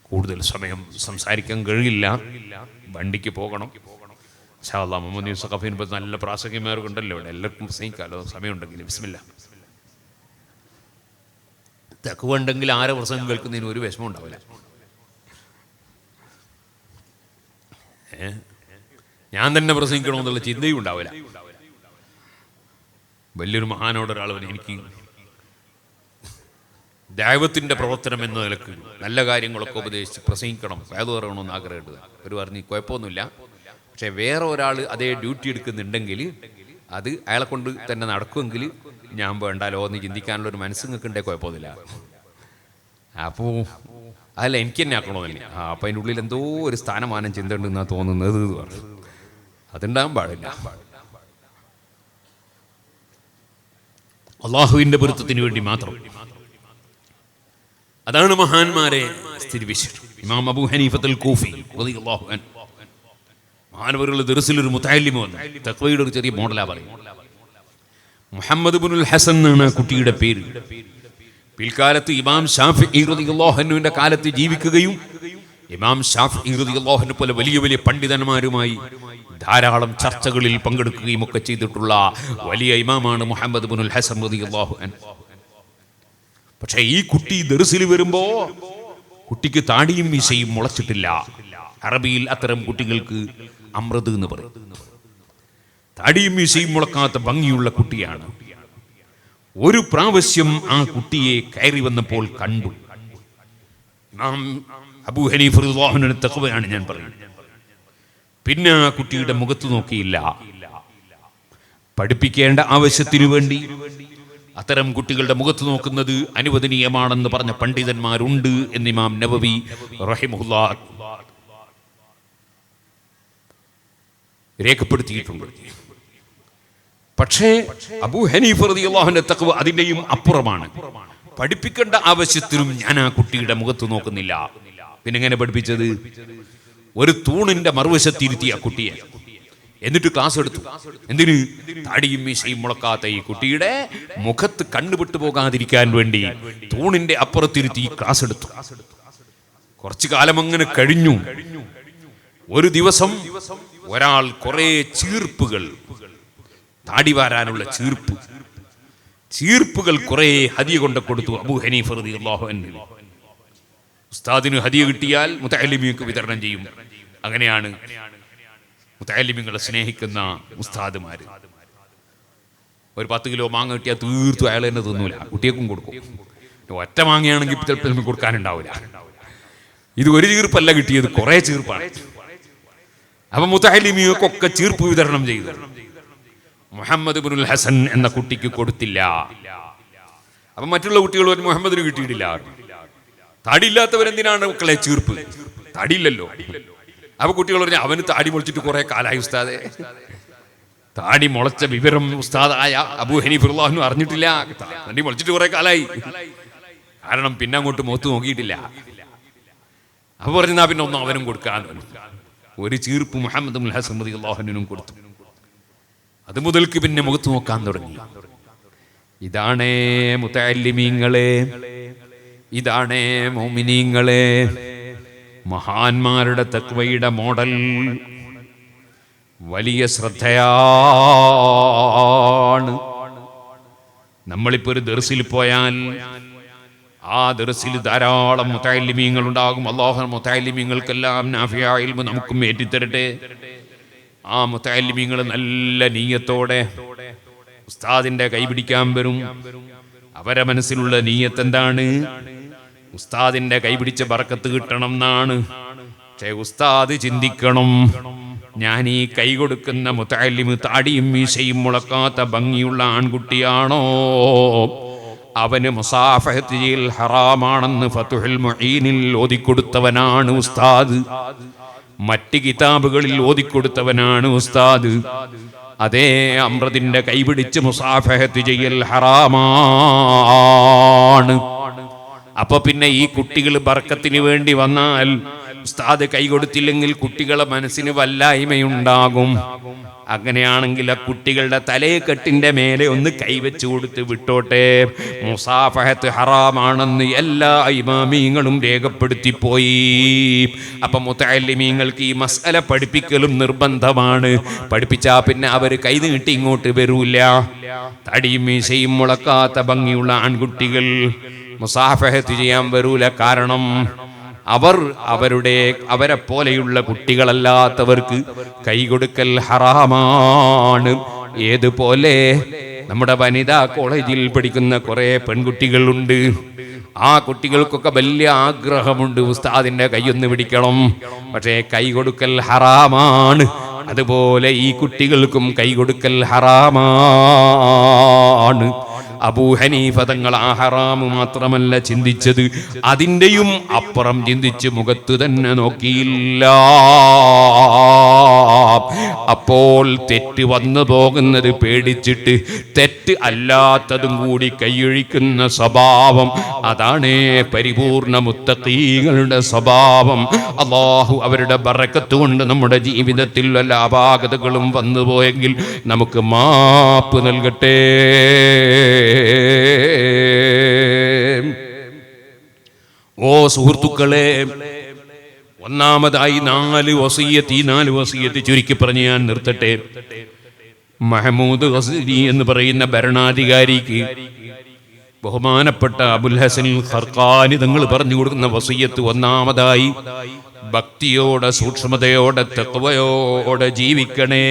കൂടുതൽ സമയം സംസാരിക്കാൻ കഴിയില്ല, വണ്ടിക്ക് പോകണം. ഇൻഷാ അല്ലാഹ് മുഹമ്മദ് യൂസുഫ് ഖഫീൻ ഇപ്പോൾ നല്ല പ്രാസംഗികന്മാർക്കുണ്ടല്ലോ ഇവിടെ, എല്ലാവർക്കും പ്രസംഗിക്കാമല്ലോ സമയമുണ്ടെങ്കിൽ. ബിസ്മില്ലാ. തഖ്വ ഉണ്ടെങ്കിൽ ആരെ പ്രസംഗം കേൾക്കുന്നതിന് ഒരു വിഷമം ഉണ്ടാവില്ല. ഞാൻ തന്നെ പ്രസംഗിക്കണമെന്നുള്ള ചിന്തയും ഉണ്ടാവില്ല. വലിയൊരു മഹാനോടൊരാൾ എനിക്ക് ദൈവത്തിൻ്റെ പ്രവർത്തനം എന്ന നിലക്ക് നല്ല കാര്യങ്ങളൊക്കെ ഉപദേശിച്ച് പ്രസംഗിക്കണം, വയത് പറയണമെന്ന് ആഗ്രഹമുണ്ട്. ഒരു പറഞ്ഞ് കുഴപ്പമൊന്നുമില്ല, പക്ഷേ വേറെ ഒരാൾ അതേ ഡ്യൂട്ടി എടുക്കുന്നുണ്ടെങ്കിൽ അത് അയാളെ കൊണ്ട് തന്നെ നടക്കുമെങ്കിൽ ഞാൻ വേണ്ടാലോ എന്ന് ചിന്തിക്കാനുള്ളൊരു മനസ്സ് നിൽക്കണ്ടേ, കുഴപ്പമൊന്നുമില്ല. അപ്പോൾ അതല്ല എനിക്ക് തന്നെ ആക്കണമെന്നില്ല. അപ്പം അതിൻ്റെ ഉള്ളിൽ എന്തോ ഒരു സ്ഥാനമാനം ചിന്ത ഉണ്ടെന്നാണ് തോന്നുന്നത് എന്ന് പറഞ്ഞു. അതുണ്ടാകാൻ പാടില്ല. അള്ളാഹുവിൻ്റെ പൊരുത്തത്തിന് വേണ്ടി മാത്രം. അതാണ് മഹാന്മാരെ സ്ഥിതിവിശേഷം. ഇമാം അബൂ ഹനീഫത്തുൽ കൂഫി റളിയല്ലാഹു അൻഹു മഹാനവറുകളുടെ ദർസിലൊരു മുതഅല്ലിം വന്നു. തഖ്വയുടെ ഒരു ചെറിയ മോഡലാ പറയും. മുഹമ്മദ് ഇബ്നുൽ ഹസൻ എന്നാണ് കുട്ടിയുടെ പേര്. പിൽക്കാലത്ത് ഇമാം ഷാഫിഈ റളിയല്ലാഹു അൻഹുവിന്റെ കാലത്ത് ജീവിക്കുകയും ഇമാം ഷാഫിഈ റളിയല്ലാഹു അൻഹു പോലെ വലിയ വലിയ പണ്ഡിതന്മാരുമായി ധാരാളം ചർച്ചകളിൽ പങ്കെടുക്കുകയും ഒക്കെ ചെയ്തിട്ടുള്ള വലിയ ഇമാമാണ് മുഹമ്മദ് ഇബ്നുൽ ഹസൻ റളിയല്ലാഹു അൻഹു. പക്ഷേ ഈ കുട്ടി ദർസിൽ വരുമ്പോ കുട്ടിക്ക് താടിയും മീശയും മുളച്ചിട്ടില്ല. അറബിയിൽ അത്തരം കുട്ടികൾക്ക് അമ്രദ് എന്ന് പറയും. താടിയും മീശയും മുളക്കാത്ത ഭംഗിയുള്ള കുട്ടിയാണ്. ഒരു പ്രാവശ്യം ആ കുട്ടിയെ കയറി വന്നപ്പോൾ കണ്ടു. ഇമാം അബൂ ഹനീഫ റളിയല്ലാഹു അൻഹു തഖ്വയാണ് ഞാൻ പറയുന്നത്. പിന്നെ ആ കുട്ടിയുടെ മുഖത്ത് നോക്കിയില്ല. പഠിപ്പിക്കേണ്ട ആവശ്യത്തിനു വേണ്ടി അത്തരം കുട്ടികളുടെ മുഖത്ത് നോക്കുന്നത് അനുവദനീയമാണെന്ന് പറഞ്ഞ പണ്ഡിതന്മാരുണ്ട് എന്ന് ഇമാം നവവി റഹിമഹുല്ലാഹ് രേഖപ്പെടുത്തിയിട്ടുണ്ട്. പക്ഷേ അബൂ ഹനീഫ റളിയല്ലാഹു അൻഹു തഖ്വ അതിന്റെയും അപ്പുറമാണ്. പഠിപ്പിക്കേണ്ട ആവശ്യത്തിനും ഞാൻ ആ കുട്ടിയുടെ മുഖത്ത് നോക്കുന്നില്ല. പിന്നെ എങ്ങനെ പഠിപ്പിച്ചത്? ഒരു തൂണിന്റെ മറുവശത്തിരുത്തി ആ കുട്ടിയെ, എന്നിട്ട് ക്ലാസ് എടുത്തു. എന്തിന്? താടിയും മീശയും മുളക്കാത്ത ഈ കുട്ടിയുടെ മുഖത്ത് കണ്ണുപെട്ടു പോകാതിരിക്കാൻ വേണ്ടി തൂണിന്റെ അപ്പുറത്തിരുത്തി ക്ലാസ് എടുത്തു. കുറച്ചു കാലം അങ്ങനെ കഴിഞ്ഞു. ഒരു ദിവസം ഒരാൾ കുറെ ചീർപ്പുകൾ, താടി വാരാനുള്ള ചീർപ്പുകൾ കുറെ ഹദിയ കൊണ്ട് കൊടുത്തു അബൂ ഹനീഫ റളിയല്ലാഹു അൻഹു. ഉസ്താദിന് ഹദിയ കിട്ടിയാൽ മുതഅല്ലിമീങ്ങൾക്ക് വിതരണം ചെയ്യും. അങ്ങനെയാണ് മുതഅല്ലിമീങ്ങളെ സ്നേഹിക്കുന്ന ഉസ്താദുമാര്. ഒരു 10 കിലോ മാങ്ങ കിട്ടിയാൽ തീർത്തും അയാൾ തന്നെ തിന്നൂല, കുട്ടിയേക്കും കൊടുക്കും. ഒറ്റ മാങ്ങയാണെങ്കിൽ ചിലപ്പോൾ കൊടുക്കാനുണ്ടാവില്ല. ഇത് ഒരു ചീർപ്പല്ല കിട്ടിയത്, കുറെ ചീർപ്പാണ്. അപ്പൊ മുതഅല്ലിമീങ്ങൾക്കൊക്കെ ചീർപ്പ് വിതരണം ചെയ്തു. മുഹമ്മദ് ഇബ്നുൽ ഹസൻ എന്ന കുട്ടിക്ക് കൊടുത്തില്ല. അപ്പൊ മറ്റുള്ള കുട്ടികൾ മുഹമ്മദിന് കിട്ടിയിട്ടില്ല. താടിയില്ലാത്തവരെന്തിനാണ് മക്കളെ ചീർപ്പ്? താടിയില്ലല്ലോ. അപ്പൊ കുട്ടികൾ പറഞ്ഞു, അവന് താടി മുളച്ചിട്ട് കുറെ കാലായി ഉസ്താദെ. താടി മുളച്ച വിവരം ഉസ്താദായ അബൂ ഹനീഫ റളിയല്ലാഹു അൻഹു അറിഞ്ഞിട്ടില്ല. താടി മുളച്ചിട്ട് കുറെ കാലായി. കാരണം പിന്നെ അങ്ങോട്ട് മുഖത്ത് നോക്കിയിട്ടില്ല. അപ്പൊ പറഞ്ഞാ പിന്നെ ഒന്നും അവനും കൊടുക്കാൻ. ഒരു ചീർപ്പ് മുഹമ്മദ് ഇബ്നുൽ ഹസൻ റളിയല്ലാഹു അൻഹുവിനും കൊടുത്തു. അത് മുതൽക്ക് പിന്നെ മുഖത്ത് നോക്കാൻ തുടങ്ങി. ഇതാണേ മുതഅല്ലിമീങ്ങളെ, ഇതാണേ മുഅ്മിനീങ്ങളെ, മഹാന്മാരുടെ തഖ്വയുടെ മോഡൽ. വലിയ ശ്രദ്ധയാണ്. നമ്മളിപ്പോ ഒരു ദർസിൽ പോയാൽ ആ ദർസിൽ ധാരാളം മുതഅല്ലിമീങ്ങൾ ഉണ്ടാകും. അല്ലാഹു മുതഅല്ലിമീങ്ങൾക്കെല്ലാം നാഫിയായ ഇൽമു നമുക്കും ഏറ്റിത്തരട്ടെ. ആ മുതഅല്ലിമീങ്ങൾ നല്ല നീയത്തോടെ ഉസ്താദിന്റെ കൈപിടിക്കാൻ വരും. അവരെ മനസ്സിലുള്ള നീയത്ത് എന്താണ്? ഉസ്താദിന്റെ കൈപിടിച്ച ബർക്കത്ത് കിട്ടണം എന്നാണ്. പക്ഷേ ഉസ്താദ് ചിന്തിക്കണം, ഞാൻ ഈ കൈ കൊടുക്കുന്ന മുതഅല്ലിമ് താടിയും മീശയും മുളക്കാത്ത ഭംഗിയുള്ള ആൺകുട്ടിയാണോ? അവന് മുസാഫഹത്ത് ചെയ്യൽ ഹറാമാണെന്ന് ഫതുഹുൽ മുഈനിൽ ഓതിക്കൊടുത്തവനാണ് ഉസ്താദ്. മറ്റ് കിതാബുകളിൽ ഓതിക്കൊടുത്തവനാണ് ഉസ്താദ്. അതേ അമ്രദിന്റെ കൈപിടിച്ച് മുസാഫഹത്ത് ചെയ്യൽ ഹറാമാണ്. അപ്പൊ പിന്നെ ഈ കുട്ടികൾ ബർക്കത്തിന് വേണ്ടി വന്നാൽ ഉസ്താദ് കൈ കൊടുത്തില്ലെങ്കിൽ കുട്ടികളെ മനസ്സിന് വല്ലായ്മയുണ്ടാകും. അങ്ങനെയാണെങ്കിൽ ആ കുട്ടികളുടെ തലയെക്കെട്ടിന്റെ മേലെ ഒന്ന് കൈവച്ചു കൊടുത്ത് വിട്ടോട്ടെ. മുസാഫഹത്ത് ഹറാമാണെന്ന് എല്ലാ ഇമാമീങ്ങളും രേഖപ്പെടുത്തിപ്പോയി. അപ്പൊ മുതഅല്ലിമീങ്ങൾക്ക് ഈ മസ്അല പഠിപ്പിക്കലും നിർബന്ധമാണ്. പഠിപ്പിച്ചാ പിന്നെ അവർ കൈ നീട്ടി ഇങ്ങോട്ട് വരൂല. തടിയും മീശയും മുളക്കാത്ത ഭംഗിയുള്ള ആൺകുട്ടികൾ മുസാഫഹത്ത് ചെയ്യാൻ വരൂല. കാരണം അവരെ പോലെയുള്ള കുട്ടികളല്ലാത്തവർക്ക് കൈകൊടുക്കൽ ഹറാമാണ്. ഏതുപോലെ നമ്മുടെ വനിതാ കോളേജിൽ പഠിക്കുന്ന കുറെ പെൺകുട്ടികളുണ്ട്. ആ കുട്ടികൾക്കൊക്കെ വലിയ ആഗ്രഹമുണ്ട് ഉസ്താദിന്റെ കൈയൊന്ന് പിടിക്കണം, പക്ഷേ കൈ കൊടുക്കൽ ഹറാമാണ്. അതുപോലെ ഈ കുട്ടികൾക്കും കൈ കൊടുക്കൽ ഹറാമാണ്. അബൂ ഹനീഫ തങ്ങൾ ആ ഹറാമ് മാത്രമല്ല ചിന്തിച്ചത്, അതിൻ്റെയും അപ്പുറം ചിന്തിച്ച് മുഖത്ത് തന്നെ നോക്കിയില്ല. അപ്പോൾ തെറ്റ് വന്നു പോകുന്നത് പേടിച്ചിട്ട് തെറ്റ് അല്ലാത്തതും കൂടി കൈയൊഴിക്കുന്ന സ്വഭാവം, അതാണ് പരിപൂർണ മുത്തഖീങ്ങളുടെ സ്വഭാവം. അല്ലാഹു അവരുടെ ബറക്കത്ത് കൊണ്ട് നമ്മുടെ ജീവിതത്തിൽ വല്ല അപാകതകളും വന്നുപോയെങ്കിൽ നമുക്ക് മാപ്പ് നൽകട്ടെ. ഓ സുഹൃത്തുക്കളെ, ഒന്നാമതായി 4 വസിയത്ത് ചുരുക്കി പറഞ്ഞ് ഞാൻ നിർത്തട്ടെ. മഹമൂദ് ഖസ്രി എന്ന് പറയുന്ന ഭരണാധികാരിക്ക് ബഹുമാനപ്പെട്ട അബുൽ ഹസൻ ഖർഖാനി തങ്ങൾ പറഞ്ഞു കൊടുക്കുന്ന വസിയത്ത്, ഒന്നാമതായി ഭക്തിയോടെ, സൂക്ഷ്മതയോടെ, തഖ്വയോടെ ജീവിക്കണേ.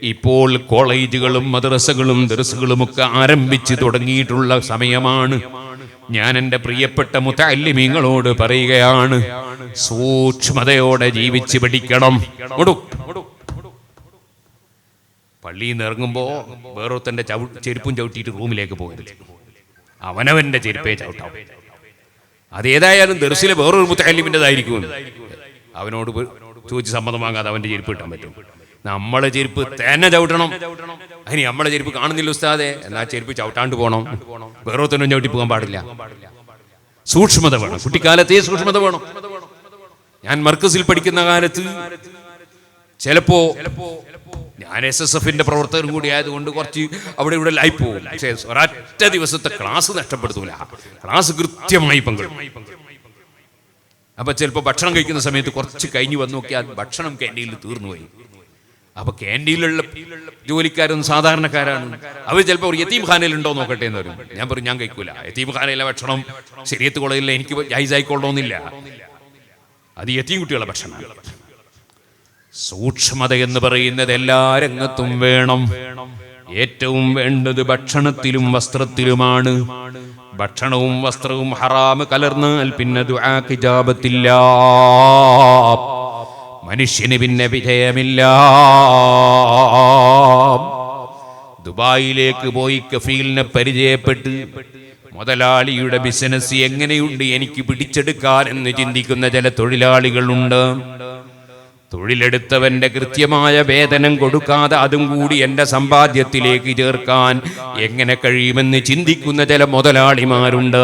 ഇപ്പോൾ കോളേജുകളും മദ്രസകളും ദർസുകളുമൊക്കെ ആരംഭിച്ചു തുടങ്ങിയിട്ടുള്ള സമയമാണ്. ഞാൻ എൻ്റെ പ്രിയപ്പെട്ട മുതഅല്ലിമീങ്ങളോട് പറയുകയാണ്, സൂക്ഷ്മതയോടെ ജീവിച്ച് പഠിക്കണം. പള്ളിയിൽ നിന്ന് ഇറങ്ങുമ്പോൾ വേറൊരുത്തൻ്റെ ചെരുപ്പും ചവിട്ടിയിട്ട് റൂമിലേക്ക് പോകരുത്. അവനവൻ്റെ ചെരുപ്പേ ചവിട്ടാം. അതേതായാലും ദർസിലെ വേറൊരു മുതഅല്ലിമിൻ്റെതായിരിക്കും. അവനോട് ചോദിച്ച് സമ്മതം വാങ്ങാതെ അവൻ്റെ ചെരുപ്പ് കിട്ടാൻ പറ്റും. നമ്മളെ ചെരുപ്പ് തന്നെ ചവിട്ടണം. അതിന് നമ്മളെ ചെരുപ്പ് കാണുന്നില്ല ഉസ്താദെ, എന്നാ ചെരുപ്പ് ചവിട്ടാണ്ട് പോകണം. വേറൊരുത്തനും ചവിട്ടി പോകാൻ പാടില്ല. സൂക്ഷ്മത വേണം. കുട്ടിക്കാലത്തേ സൂക്ഷ്മത വേണം. ഞാൻ മർക്കസിൽ പഠിക്കുന്ന കാലത്ത് ചിലപ്പോ ഞാൻ SSFന്റെ പ്രവർത്തകരും കൂടി ആയതുകൊണ്ട് കുറച്ച് അവിടെ ഇവിടെ ആയി പോകും. പക്ഷേ ഒരൊറ്റ ദിവസത്തെ ക്ലാസ് നഷ്ടപ്പെടുത്തൂല. ക്ലാസ് കൃത്യമായി പങ്കെടുക്കും. അപ്പൊ ചിലപ്പോൾ ഭക്ഷണം കഴിക്കുന്ന സമയത്ത് കുറച്ച് കഴിഞ്ഞ് വന്നു നോക്കിയാൽ ഭക്ഷണം ക്യാൻറ്റീനിൽ തീർന്നുപോയി. അപ്പൊ ക്യാൻറ്റീനിലുള്ള ജോലിക്കാരൊന്നും സാധാരണക്കാരാണ്. അവർ ചിലപ്പോൾ ഒരു യതീം ഖാനയിൽ ഉണ്ടോ നോക്കട്ടെ എന്ന് പറയും. ഞാൻ പറയും ഞാൻ കഴിക്കൂല. യതീം ഖാനയിലെ ഭക്ഷണം ശരീഅത്ത് കോളേജിലെ എനിക്ക് ജൈസായിക്കൊള്ളണമെന്നില്ല. അത് യതീം കുട്ടികളുടെ ഭക്ഷണമാണ്. സൂക്ഷ്മത എന്ന് പറയുന്നത് എല്ലാ രംഗത്തും വേണം. ഏറ്റവും വേണ്ടത് ഭക്ഷണത്തിലും വസ്ത്രത്തിലുമാണ്. ഭക്ഷണവും വസ്ത്രവും ഹറാമ് കലർന്നാൽ പിന്നെ ദുആക്ക് ഇജാബത്തില്ല, മനുഷ്യന് പിന്നെ വിജയമില്ല. ദുബായിലേക്ക് പോയി കഫീലിനെ പരിചയപ്പെട്ട് മുതലാളിയുടെ ബിസിനസ് എങ്ങനെയുണ്ട് എനിക്ക് പിടിച്ചെടുക്കാൻ എന്ന് ചിന്തിക്കുന്ന ചില തൊഴിലാളികളുണ്ട്. തൊഴിലെടുത്തവന്റെ കൃത്യമായ വേതനം കൊടുക്കാതെ അതും കൂടി എൻ്റെ സമ്പാദ്യത്തിലേക്ക് ചേർക്കാൻ എങ്ങനെ കഴിയുമെന്ന് ചിന്തിക്കുന്ന ചില മുതലാളിമാരുണ്ട്.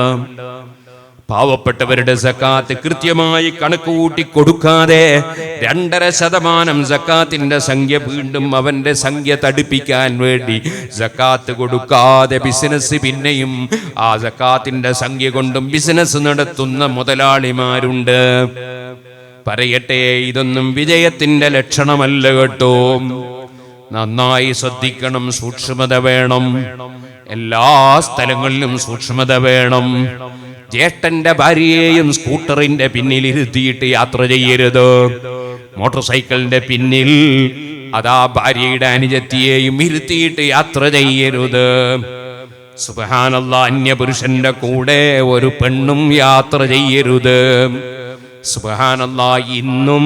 പാവപ്പെട്ടവരുടെ സക്കാത്ത് കൃത്യമായി കണക്ക് കൂട്ടി കൊടുക്കാതെ 2.5% സക്കാത്തിന്റെ സംഖ്യ വീണ്ടും അവന്റെ സംഖ്യ തടിപ്പിക്കാൻ വേണ്ടി സക്കാത്ത് കൊടുക്കാതെ ബിസിനസ് പിന്നെയും ആ സക്കാത്തിന്റെ സംഖ്യ കൊണ്ടും ബിസിനസ് നടത്തുന്ന മുതലാളിമാരുണ്ട്. പറയട്ടെ, ഇതൊന്നും വിജയത്തിന്റെ ലക്ഷണമല്ല കേട്ടോ. നന്നായി ശ്രദ്ധിക്കണം. സൂക്ഷ്മത വേണം. എല്ലാ സ്ഥലങ്ങളിലും സൂക്ഷ്മത വേണം. ജ്യേഷ്ഠന്റെ ഭാര്യയെയും സ്കൂട്ടറിന്റെ പിന്നിൽ ഇരുത്തിയിട്ട് യാത്ര ചെയ്യരുത്. മോട്ടോർ സൈക്കിളിന്റെ പിന്നിൽ അതാ ഭാര്യയുടെ അനുജത്തിയെയും ഇരുത്തിയിട്ട് യാത്ര ചെയ്യരുത്. സുബ്ഹാനല്ലാഹ്, അന്യപുരുഷന്റെ കൂടെ ഒരു പെണ്ണും യാത്ര ചെയ്യരുത്. സുബ്ഹാനല്ലാഹ്, ഇന്നും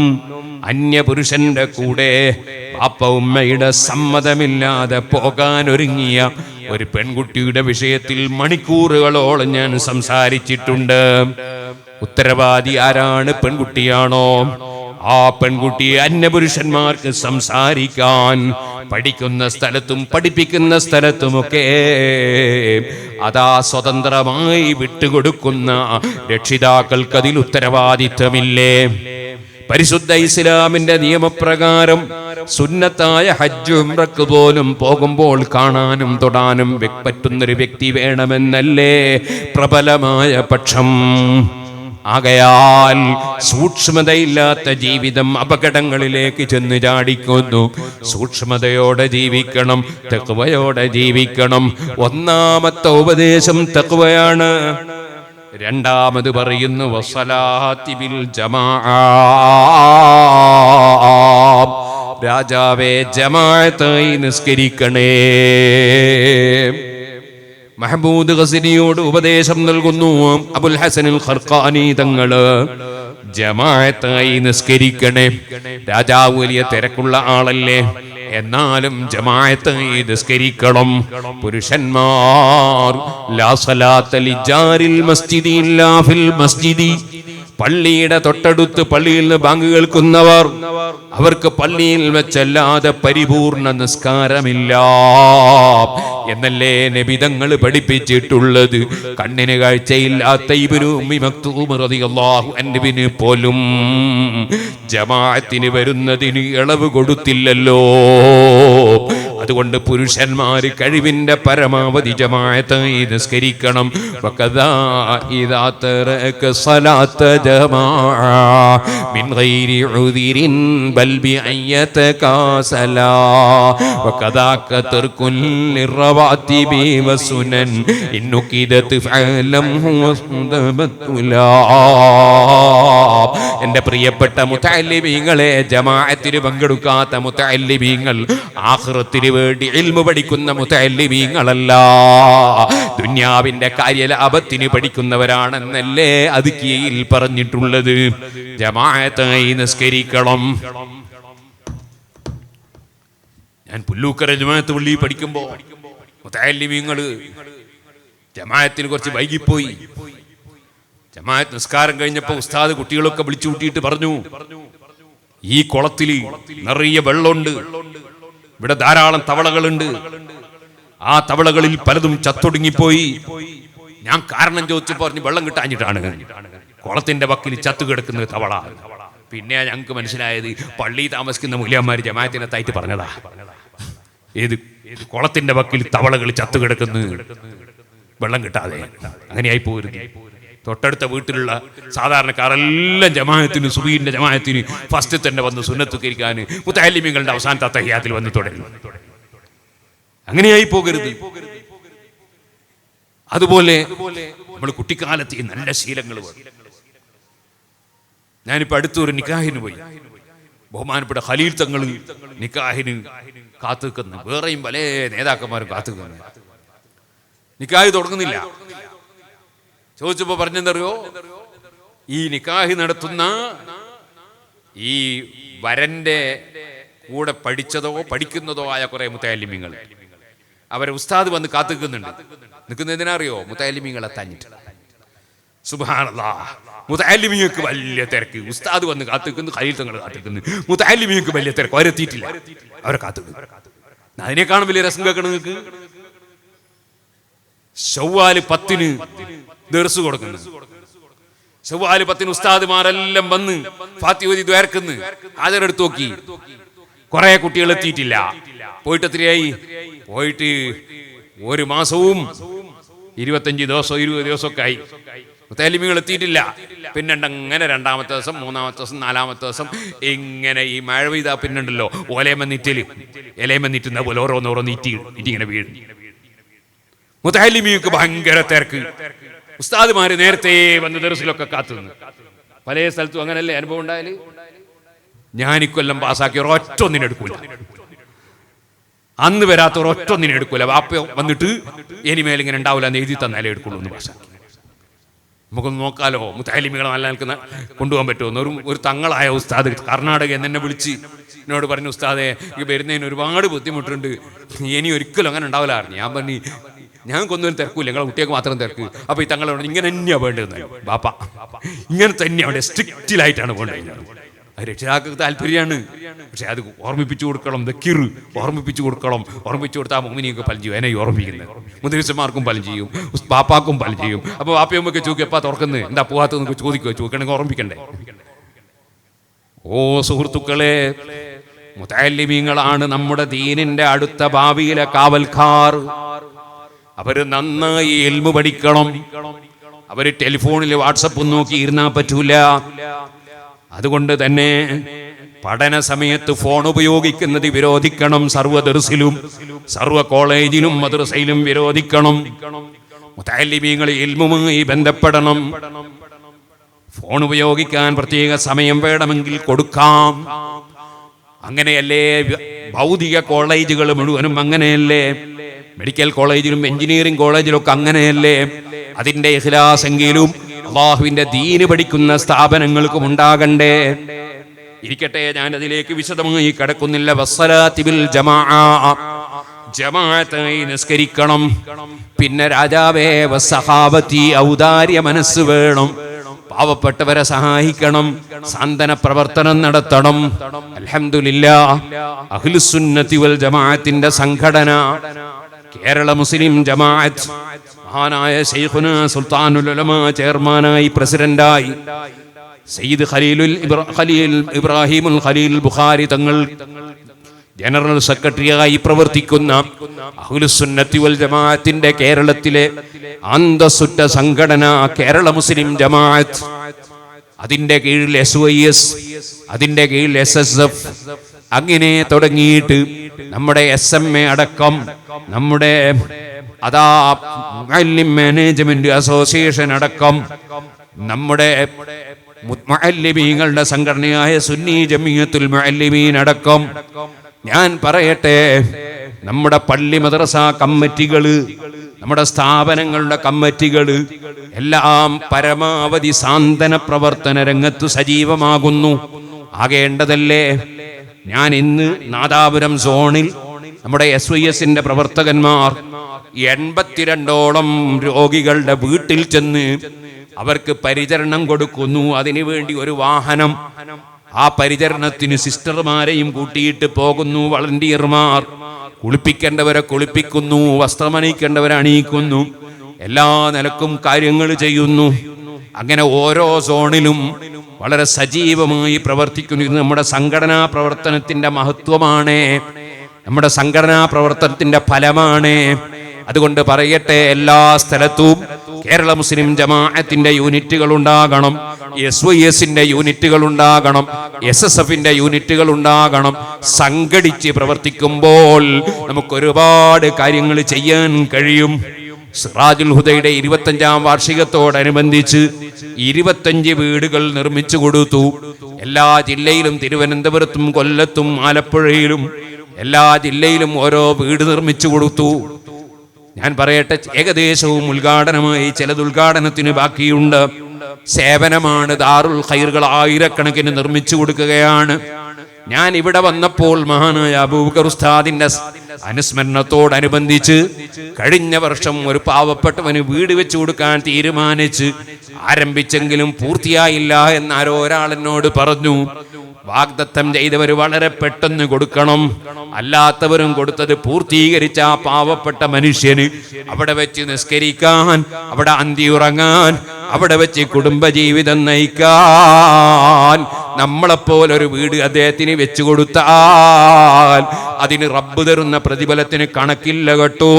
അന്യപുരുഷന്റെ കൂടെ പാപ്പ ഉമ്മയുടെ സമ്മതമില്ലാതെ പോകാൻ ഒരുങ്ങിയ ഒരു പെൺകുട്ടിയുടെ വിഷയത്തിൽ മണിക്കൂറുകളോളം ഞാൻ സംസാരിച്ചിട്ടുണ്ട്. ഉത്തരവാദി ആരാണ്? പെൺകുട്ടിയാണോ? ആ പെൺകുട്ടി അന്യപുരുഷന്മാർക്ക് സംസാരിക്കാൻ പഠിക്കുന്ന സ്ഥലത്തും പഠിപ്പിക്കുന്ന സ്ഥലത്തുമൊക്കെ അതാ സ്വതന്ത്രമായി വിട്ടുകൊടുക്കുന്ന രക്ഷിതാക്കൾക്ക് അതിൽ ഉത്തരവാദിത്വമില്ലേ? പരിശുദ്ധ ഇസ്ലാമിന്റെ നിയമപ്രകാരം സുന്നത്തായ ഹജ്ജ് ഉംറക്ക് പോലും പോകുമ്പോൾ കാണാനും തൊടാനും പറ്റുന്നൊരു വ്യക്തി വേണമെന്നല്ലേ പ്രബലമായ പക്ഷം. ആകയാൽ സൂക്ഷ്മതയില്ലാത്ത ജീവിതം അപകടങ്ങളിലേക്ക് ചെന്ന് ചാടിക്കുന്നു. സൂക്ഷ്മതയോടെ ജീവിക്കണം, തഖ്വയോടെ ജീവിക്കണം. ഒന്നാമത്തെ ഉപദേശം തഖ്വയാണ്. രണ്ടാമത് പറയുന്നു വസ്സലാത്തി ബിൽ ജമാഅ. രാജാവേ ജമാഅത്തായി നിസ്കരിക്കണേ. മഹ്മൂദ് ഗസ്നിയോട് ഉപദേശം നൽകുന്നു അബുൽ ഹസനുൽ ഖർഖാനി തങ്ങള്. ജമാഅത്തായി നിസ്കരിക്കണേ. രാജാവ് വലിയ തിരക്കുള്ള ആളല്ലേ, എന്നാലും ജമാഅത്തായി നിസ്കരിക്കണം. പുരുഷന്മാർ ലാ സലാത്ത ലിജാരിൽ മസ്ജിദി ഇല്ലാ ഫിൽ മസ്ജിദി. പള്ളിയുടെ തൊട്ടടുത്ത് പള്ളിയിൽ നിന്ന് ബാങ്ക് കേൾക്കുന്നവർ, അവർക്ക് പള്ളിയിൽ വെച്ചല്ലാതെ പരിപൂർണ നിസ്കാരമില്ല എന്നല്ലേ നബിതങ്ങൾ പഠിപ്പിച്ചിട്ടുള്ളത്. കണ്ണിന് കാഴ്ചയില്ലാത്ത ഇബ്നു ഉമ്മി മക്തൂം റളിയല്ലാഹു അൻഹുവിന് പോലും ജമാഅത്തിന് വരുന്നതിന് ഇളവ് കൊടുത്തില്ലല്ലോ. അതുകൊണ്ട് പുരുഷന്മാര് കഴിവിന്റെ പരമാവധി ജമാഅത്തായി നിസ്കരിക്കണം. വകദാ ഇദാ തറക സലാത്ത ജമാഅ മിൻ ഗൈരി ഉദിരിൻ ബൽ ബിഅയ്യതകാസലാ വകദാ തർകുൽ ലിറവാതിബി വസുനൻ ഇന്നുകിദത് ഫഅലം ഹുവ സുദബത്തുലാ. എൻ്റെ പ്രിയപ്പെട്ട മുതഅല്ലിമീങ്ങളെ, ജമാഅത്തിന് പങ്കെടുക്കാത്ത മുതഅല്ലിമീങ്ങൾ ആഖിറത്തിന് വേണ്ടി ഇൽമു പഠിക്കുന്ന മുതഅല്ലിമീങ്ങളല്ല, ദുനിയാവിന്റെ കാര്യലാഭത്തിന് പഠിക്കുന്നവരാണെന്നല്ലേ അത് കീഴിൽ പറഞ്ഞിട്ടുള്ളത്. ജമാഅത്തായി നിസ്കരിക്കണം. ഞാൻ പുല്ലൂക്കര ജമാഅത്ത് പള്ളിയിൽ പഠിക്കുമ്പോ മുതഅല്ലിമീങ്ങൾ ജമാഅത്തിന് കുറച്ച് വൈകിപ്പോയി. ജമാഅത്ത് നിസ്കാരം കഴിഞ്ഞപ്പോ ഉസ്താദ് കുട്ടികളൊക്കെ വിളിച്ചു കൂട്ടിയിട്ട് പറഞ്ഞു, ഈ കുളത്തിൽ നിറയെ വെള്ളമുണ്ട്, ഇവിടെ ധാരാളം തവളകളുണ്ട്, ആ തവളകളിൽ പലതും ചത്തൊടുങ്ങിപ്പോയി. ഞാൻ കാരണം ചോദിച്ചപ്പോൾ പറഞ്ഞു വെള്ളം കിട്ടാഞ്ഞിട്ടാണ്, കുളത്തിന്റെ വക്കിൽ ചത്തു കിടക്കുന്നത് തവള. പിന്നെ ഞങ്ങൾക്ക് മനസ്സിലായത് പള്ളി താമസിക്കുന്ന മൂല്യന്മാർ ജമാഅത്തിനകത്തായിട്ട് പറഞ്ഞതാ. ഏത് കുളത്തിന്റെ വക്കിൽ തവളകൾ ചത്തു കിടക്കുന്നു, വെള്ളം കിട്ടാതെ. അങ്ങനെയായി പോരുത്. തൊട്ടടുത്ത വീട്ടിലുള്ള സാധാരണക്കാരെല്ലാം ജമാഅത്തിന്, സുബഹിന്റെ ജമാഅത്തിന് ഫസ്റ്റ് തന്നെ വന്ന് സുന്നത്ത് കരിക്കാൻ മുതഅല്ലിമീങ്ങളുടെ അവസാനത്തെ തഹിയ്യാത്തിൽ വന്ന് തുടരുന്നു. അങ്ങനെയായി പോകരുത്. അതുപോലെ നമ്മൾ കുട്ടിക്കാലത്ത് നല്ല ശീലങ്ങൾ വേണം. ഞാനിപ്പോ അടുത്തൊരു നിക്കാഹിന് പോയി. ബഹുമാനപ്പെട്ട ഖലീൽ തങ്ങൾ നിക്കാഹിന് കാത്തുനിൽക്കുന്നു. വേറെയും പല നേതാക്കന്മാരും കാത്തുനിൽക്കുന്നു. നിക്കാഹ് തുടങ്ങുന്നില്ല. ചോദിച്ചപ്പോ പറഞ്ഞെന്തറിയോ, ഈ നിക്കാഹ് നടത്തുന്ന ഈ വരന്റെ കൂടെ പഠിച്ചതോ പഠിക്കുന്നതോ ആയ കുറെ മുതഅല്ലിമീങ്ങൾ അവരെ ഉസ്താദ് വന്ന് കാത്തുനിൽക്കുന്നുണ്ട്. നിൽക്കുന്നതിനറിയോ, മുതഅല്ലിമീങ്ങൾ എത്താഞ്ഞിട്ട്. സുബ്ഹാനല്ലാഹ്. മുതഅല്ലിമീങ്ങൾക്ക് വലിയ തിരക്ക്. ഉസ്താദ് വന്ന് കാത്തുനിൽക്കുന്നു, ഖലീൽ തങ്ങൾ കാത്തുനിൽക്കുന്നു. മുതഅല്ലിമീങ്ങൾക്ക് വലിയ തിരക്ക്, അവരെത്തിയിട്ടില്ല, അവരെ കാത്തുനിൽക്കുന്നു. അതിനേക്കാളും വലിയ രസം കേൾക്കണം നിങ്ങൾക്ക്. ശവ്വാൽ 10 ദർസ് കൊടുക്കുന്നു. ശവ്വാൽ 10 ഉസ്താദുമാരെല്ലാം വന്ന് ഫാത്തിഹ ഓതി ദ്വാരക്കുന്നു. ഹാജരെടുത്ത് നോക്കി, കുറെ കുട്ടികൾ എത്തിയിട്ടില്ല. പോയിട്ട് എത്രയായി? പോയിട്ട് 1 മാസവും 25 ദിവസവും 20 ദിവസമൊക്കെ ആയി. മുതഅല്ലിമീങ്ങൾ എത്തിയിട്ടില്ല. പിന്നെ അങ്ങനെ 2ാമത്തെ ദിവസം, 3ാമത്തെ ദിവസം, 4ാമത്തെ ദിവസം ഇങ്ങനെ ഈ മഴ പെയ്താ പിന്നുണ്ടല്ലോ ഇലയമന്നിറ്റുന്ന പോലെ ഓരോന്നോരോന്ന് ഇറ്റിങ്ങനെ വീഴും. മുതഅല്ലിമീങ്ങൾക്ക് ഭയങ്കര തിരക്ക്. ഉസ്താദുമാര് നേരത്തെ വന്ന് ദർസിലൊക്കെ കാത്തുനിന്നു. പല സ്ഥലത്തും അങ്ങനല്ലേ അനുഭവം ഉണ്ടായാല്. ഞാൻ ഇക്കൊല്ലം പാസ്സാക്കിയ ഒരൊറ്റൊന്നിനെ എടുക്കൂല, അന്ന് വരാത്ത ഒരൊറ്റൊന്നിനെ എടുക്കൂല. വാപ്പ വന്നിട്ട് ഇനിമേൽ ഇങ്ങനെ ഉണ്ടാവില്ല എന്ന് എഴുതി തന്നാലേ എടുക്കുള്ളൂ എന്ന് പാസ്സാക്കി. നമുക്കൊന്ന് നോക്കാലോ മുതഅല്ലിമീങ്ങളെ നല്ല നിൽക്കുന്ന കൊണ്ടുപോകാൻ പറ്റുമോ. ഒരു തങ്ങളായ ഉസ്താദ് കർണാടക എന്നെ വിളിച്ച് എന്നോട് പറഞ്ഞു, ഉസ്താദെ ഈ വരുന്നതിന് ഒരുപാട് ബുദ്ധിമുട്ടുണ്ട്, ഇനി ഒരിക്കലും അങ്ങനെ ഉണ്ടാവില്ല. ഞാൻ പറഞ്ഞു, ഞങ്ങൾക്കൊന്നും തിരക്കൂല, ഞങ്ങളെ കുട്ടികൾക്ക് മാത്രം തിരക്ക്. അപ്പൊ ഈ തങ്ങളോട് ഇങ്ങനെ തന്നെയാണ് വേണ്ടത്. ബാപ്പ ഇങ്ങനെ തന്നെയാണ്, സ്ട്രിക്റ്റിലായിട്ടാണ് വേണ്ടത്. അത് രക്ഷിതാക്കൾക്ക് താല്പര്യമാണ്. പക്ഷെ അത് ഓർമ്മിപ്പിച്ചു കൊടുക്കണം, ഓർമ്മിപ്പിച്ചു കൊടുത്താൽ മുഅ്മിനീങ്ങൾക്ക് ഫലം ചെയ്യും. എന്നെ ഓർമ്മിക്കുന്നത് മുദ്രീസന്മാർക്കും ഫലം ചെയ്യും, പാപ്പാക്കും ഫലം ചെയ്യും. അപ്പോൾ വാപ്പയമ്മൊക്കെ ചോദിക്കും, എപ്പാ തുറക്കുന്നത്, എന്താ പോകാത്തതെന്നൊക്കെ ചോദിക്കണമെങ്കിൽ ഓർമ്മിക്കണ്ടേ? ഓ സുഹൃത്തുക്കളെ, മുതഅല്ലിമീങ്ങളാണ് നമ്മുടെ ദീനിന്റെ അടുത്ത ഭാവിയിലെ കാവൽക്കാർ. അവര് നന്നായി ഇൽമു പഠിക്കണം. അവര് ടെലിഫോണിൽ വാട്സപ്പ് നോക്കി ഇരുന്നാൽ പറ്റൂല. അതുകൊണ്ട് തന്നെ പഠന സമയത്ത് ഫോൺ ഉപയോഗിക്കുന്നത് വിരോധിക്കണം. സർവ്വ ദർസിലും സർവ്വ കോളേജിലും മദ്രസയിലും വിരോധിക്കണം. മുതഅല്ലിമീങ്ങൾ ഇൽമുമായി ബന്ധപ്പെടണം. ഫോൺ ഉപയോഗിക്കാൻ പ്രത്യേക സമയം വേണമെങ്കിൽ കൊടുക്കാം. അങ്ങനെയല്ലേ ഭൗതിക കോളേജുകൾ മുഴുവനും അങ്ങനെയല്ലേ? മെഡിക്കൽ കോളേജിലും എഞ്ചിനീയറിംഗ് കോളേജിലൊക്കെ അങ്ങനെയല്ലേ? അതിന്റെ ഇഖ്ലാസെങ്കിലും അല്ലാഹുവിന്റെ ദീന് പഠിക്കുന്ന സ്ഥാപനങ്ങൾക്കും ഉണ്ടാകണ്ടേ? ഇരിക്കട്ടെ, ഞാൻ അതിലേക്ക് വിശദമായി കടക്കുന്നില്ല. വസ്സലാത്തി ബിൽ ജമാഅത്തായി നിസ്കരിക്കണം. പിന്നെ രാജാവേ വസ്സഹാബത്തി, ഔദാര്യ മനസ്സ് വേണം. പാവപ്പെട്ടവരെ സഹായിക്കണം, സാന്ത്വന പ്രവർത്തനം നടത്തണം. അൽഹംദുലില്ലാഹ്, അഹ്ലുസുന്നത്തി വൽ ജമാഅത്തിന്റെ സംഘടന കേരള മുസ്ലിം ജമാഅത്ത് മഹാനായ ശൈഖുനാ സുൽത്താനുൽ ഉലമ ചെയർമാനായി പ്രസിഡന്റായി സയ്യിദ് ഖലീൽ ഇബ്രാഹിമുൽ ഖലീൽ ബുഖാരി തങ്ങൾ ജനറൽ സെക്രട്ടറിയായി പ്രവർത്തിക്കുന്ന അഹ്ലുസുന്നത്തി വൽ ജമാഅത്തിന്റെ കേരളത്തിലെ അന്തസ്സുറ്റ സംഘടന കേരള മുസ്ലിം ജമാഅത്ത്. അതിന്റെ കീഴിൽ SYS, അതിന്റെ കീഴിൽ SSF, അങ്ങനെ തുടങ്ങിയിട്ട് നമ്മുടെ SMA അടക്കം നമ്മുടെ മുഅല്ലിം മാനേജ്മെന്റ് അസോസിയേഷൻ അടക്കം നമ്മുടെ മുഅല്ലിമീങ്ങളുടെ സംഘടനയായ സുന്നി ജമിയത്തുൽ മുഅല്ലിമീൻ അടക്കം, ഞാൻ പറയട്ടെ, നമ്മുടെ പള്ളി മദ്രസ കമ്മിറ്റികള്, നമ്മുടെ സ്ഥാപനങ്ങളുടെ കമ്മിറ്റികള് എല്ലാം പരമാവധി സാന്ത്വന പ്രവർത്തന രംഗത്ത് സജീവമാകുന്നു. ആകേണ്ടതല്ലേ? ഞാൻ ഇന്ന് നാദാപുരം സോണിൽ നമ്മുടെ SYSന്റെ പ്രവർത്തകന്മാർ 82ഓളം രോഗികളുടെ വീട്ടിൽ ചെന്ന് അവർക്ക് പരിചരണം കൊടുക്കുന്നു. അതിനുവേണ്ടി ഒരു വാഹനം, ആ പരിചരണത്തിന് സിസ്റ്റർമാരെയും കൂട്ടിയിട്ട് പോകുന്നു. വളണ്ടിയർമാർ കുളിപ്പിക്കേണ്ടവരെ കുളിപ്പിക്കുന്നു, വസ്ത്രമണിയിക്കേണ്ടവരെ അണിയിക്കുന്നു, എല്ലാ നിലക്കും കാര്യങ്ങൾ ചെയ്യുന്നു. അങ്ങനെ ഓരോ സോണിലും വളരെ സജീവമായി പ്രവർത്തിക്കുന്നു. ഇത് നമ്മുടെ സംഘടനാ പ്രവർത്തനത്തിന്റെ മഹത്വമാണ്, നമ്മുടെ സംഘടനാ പ്രവർത്തനത്തിന്റെ ഫലമാണ്. അതുകൊണ്ട് പറയട്ടെ, എല്ലാ സ്ഥലത്തും കേരള മുസ്ലിം ജമാഅത്തിന്റെ യൂണിറ്റുകൾ ഉണ്ടാകണം, SYSന്റെ യൂണിറ്റുകൾ ഉണ്ടാകണം, SSFന്റെ യൂണിറ്റുകൾ ഉണ്ടാകണം. സംഘടിച്ച് പ്രവർത്തിക്കുമ്പോൾ നമുക്ക് ഒരുപാട് കാര്യങ്ങൾ ചെയ്യാൻ കഴിയും. സിറാജുൽ ഹുദയുടെ 25ാം വാർഷികത്തോടനുബന്ധിച്ച് 25 വീടുകൾ നിർമ്മിച്ചു കൊടുത്തു. എല്ലാ ജില്ലയിലും, തിരുവനന്തപുരത്തും കൊല്ലത്തും ആലപ്പുഴയിലും എല്ലാ ജില്ലയിലും ഓരോ വീട് നിർമ്മിച്ചു കൊടുത്തു. ഞാൻ പറയട്ടെ, ഏകദേശവും ഉദ്ഘാടനമായി, ചിലത് ഉദ്ഘാടനത്തിന് ബാക്കിയുണ്ട്. സേവനമാണ്. ദാറുൽ ഖൈറുകൾ ആയിരക്കണക്കിന് നിർമ്മിച്ചു കൊടുക്കുകയാണ്. ഞാൻ ഇവിടെ വന്നപ്പോൾ മഹാനായ അബൂബക്കർ ഉസ്താദിന്റെ അനുസ്മരണത്തോടനുബന്ധിച്ച് കഴിഞ്ഞ വർഷം ഒരു പാവപ്പെട്ടവന് വീട് വെച്ചു കൊടുക്കാൻ തീരുമാനിച്ച് ആരംഭിച്ചെങ്കിലും പൂർത്തിയായില്ല എന്നാരോ ഒരാൾ എന്നോട് പറഞ്ഞു. വാഗ്ദത്തം ചെയ്തവർ വളരെ പെട്ടെന്ന് കൊടുക്കണം, അല്ലാത്തവരും കൊടുത്തത് പൂർത്തീകരിച്ച ആ പാവപ്പെട്ട മനുഷ്യന് അവിടെ വെച്ച് നിസ്കരിക്കാൻ, അവിടെ അന്തിയുറങ്ങാൻ, അവിടെ വെച്ച് കുടുംബജീവിതം നയിക്കാൻ നമ്മളെപ്പോലൊരു വീട് അദ്ദേഹത്തിന് വെച്ചു കൊടുത്താൽ അതിന് റബ്ബ് തരുന്ന പ്രതിഫലത്തിന് കണക്കില്ല കേട്ടോ.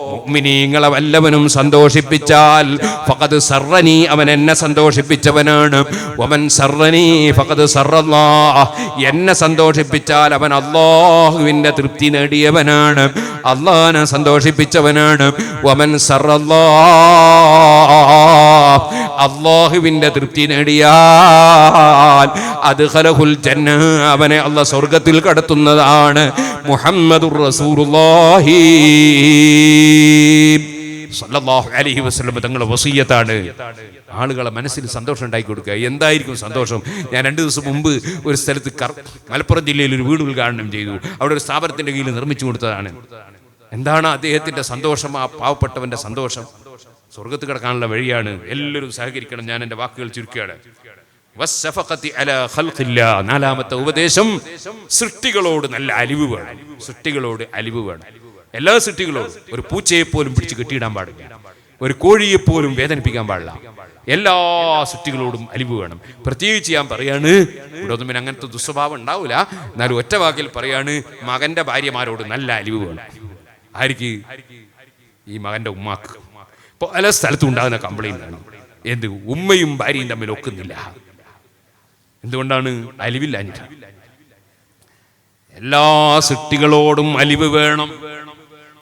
മുഅ്മിനീങ്ങളെ വല്ലവനും സന്തോഷിപ്പിച്ചാൽ ഫഖദ് സർറനി, അവൻ എന്നെ സന്തോഷിപ്പിച്ചവനാണ്. വമൻ സർറനി ഫഖദ് സർറല്ലാഹ്, എന്നെ സന്തോഷിപ്പിച്ചാൽ അവൻ അല്ലാഹുവിന്റെ തൃപ്തി നേടിയവനാണ്, അല്ലാഹുവിനെ സന്തോഷിപ്പിച്ചവനാണ്. വമൻ സർറല്ലാഹ്, അല്ലാഹുവിന്റെ തൃപ്തി നേടിയാൽ അദ്ഖലഹുൽ ജന്ന, അവനെ അല്ലാഹു സ്വർഗ്ഗത്തിൽ കടത്തുന്നതാണ്. മുഹമ്മദുർ റസൂലുള്ളാഹി സല്ലല്ലാഹു അലൈഹി വസല്ലം തങ്ങളുടെ വസിയ്യത്താണ്. ആളുകളെ മനസ്സിൽ സന്തോഷം ഉണ്ടാക്കി കൊടുക്കുക. എന്തായിരിക്കും സന്തോഷം? ഞാൻ 2 ദിവസം മുമ്പ് ഒരു സ്ഥലത്ത് മലപ്പുറം ജില്ലയിൽ ഒരു വീട് ഉദ്ഘാടനം ചെയ്തു. അവിടെ ഒരു സ്ഥാപനത്തിന്റെ കീഴിൽ നിർമ്മിച്ചു കൊടുത്തതാണ്. എന്താണ് അദ്ദേഹത്തിന്റെ സന്തോഷം? ആ പാവപ്പെട്ടവന്റെ സന്തോഷം സ്വർഗത്ത് കിടക്കാനുള്ള വഴിയാണ്. എല്ലാവരും സഹകരിക്കണം. ഞാൻ എൻ്റെ വാക്കുകൾ ചുരുക്കുകയാണ്. വസ്സഫഖതി അലാ ഖൽഖില്ലാ. നാലാമത്തെ ഉപദേശം, സൃഷ്ടികളോട് നല്ല അലിവ് വേണം. സൃഷ്ടികളോട് അലിവ് വേണം. എല്ലാ സൃഷ്ടികളോടും. ഒരു പൂച്ചയെ പോലും പിടിച്ച് കെട്ടിയിടാൻ പാടില്ല, ഒരു കോഴിയെ പോലും വേദനിപ്പിക്കാൻ പാടില്ല. എല്ലാ സൃഷ്ടികളോടും അലിവ് വേണം. പ്രത്യേകിച്ച് ഞാൻ പറയാണ്, ഇവിടെ ഒന്നും പിന്നെ അങ്ങനത്തെ ദുസ്വഭാവം ഉണ്ടാവില്ല, എന്നാലും ഒറ്റ വാക്കിൽ പറയാണ്, മകന്റെ ഭാര്യമാരോട് നല്ല അലിവ് വേണം. ആർക്ക്? ഈ മകന്റെ ഉമ്മാക്ക്. പല സ്ഥലത്തും ഉണ്ടാകുന്ന കംപ്ലൈന്റ് ആണ്, എന്ത് ഉമ്മയും ഭാര്യയും തമ്മിൽ ഒക്കുന്നില്ല. എന്തുകൊണ്ടാണ്? അലിവില്ലാഞ്ഞിട്ട്. എല്ലാ സൃഷ്ടികളോടും അലിവ് വേണം.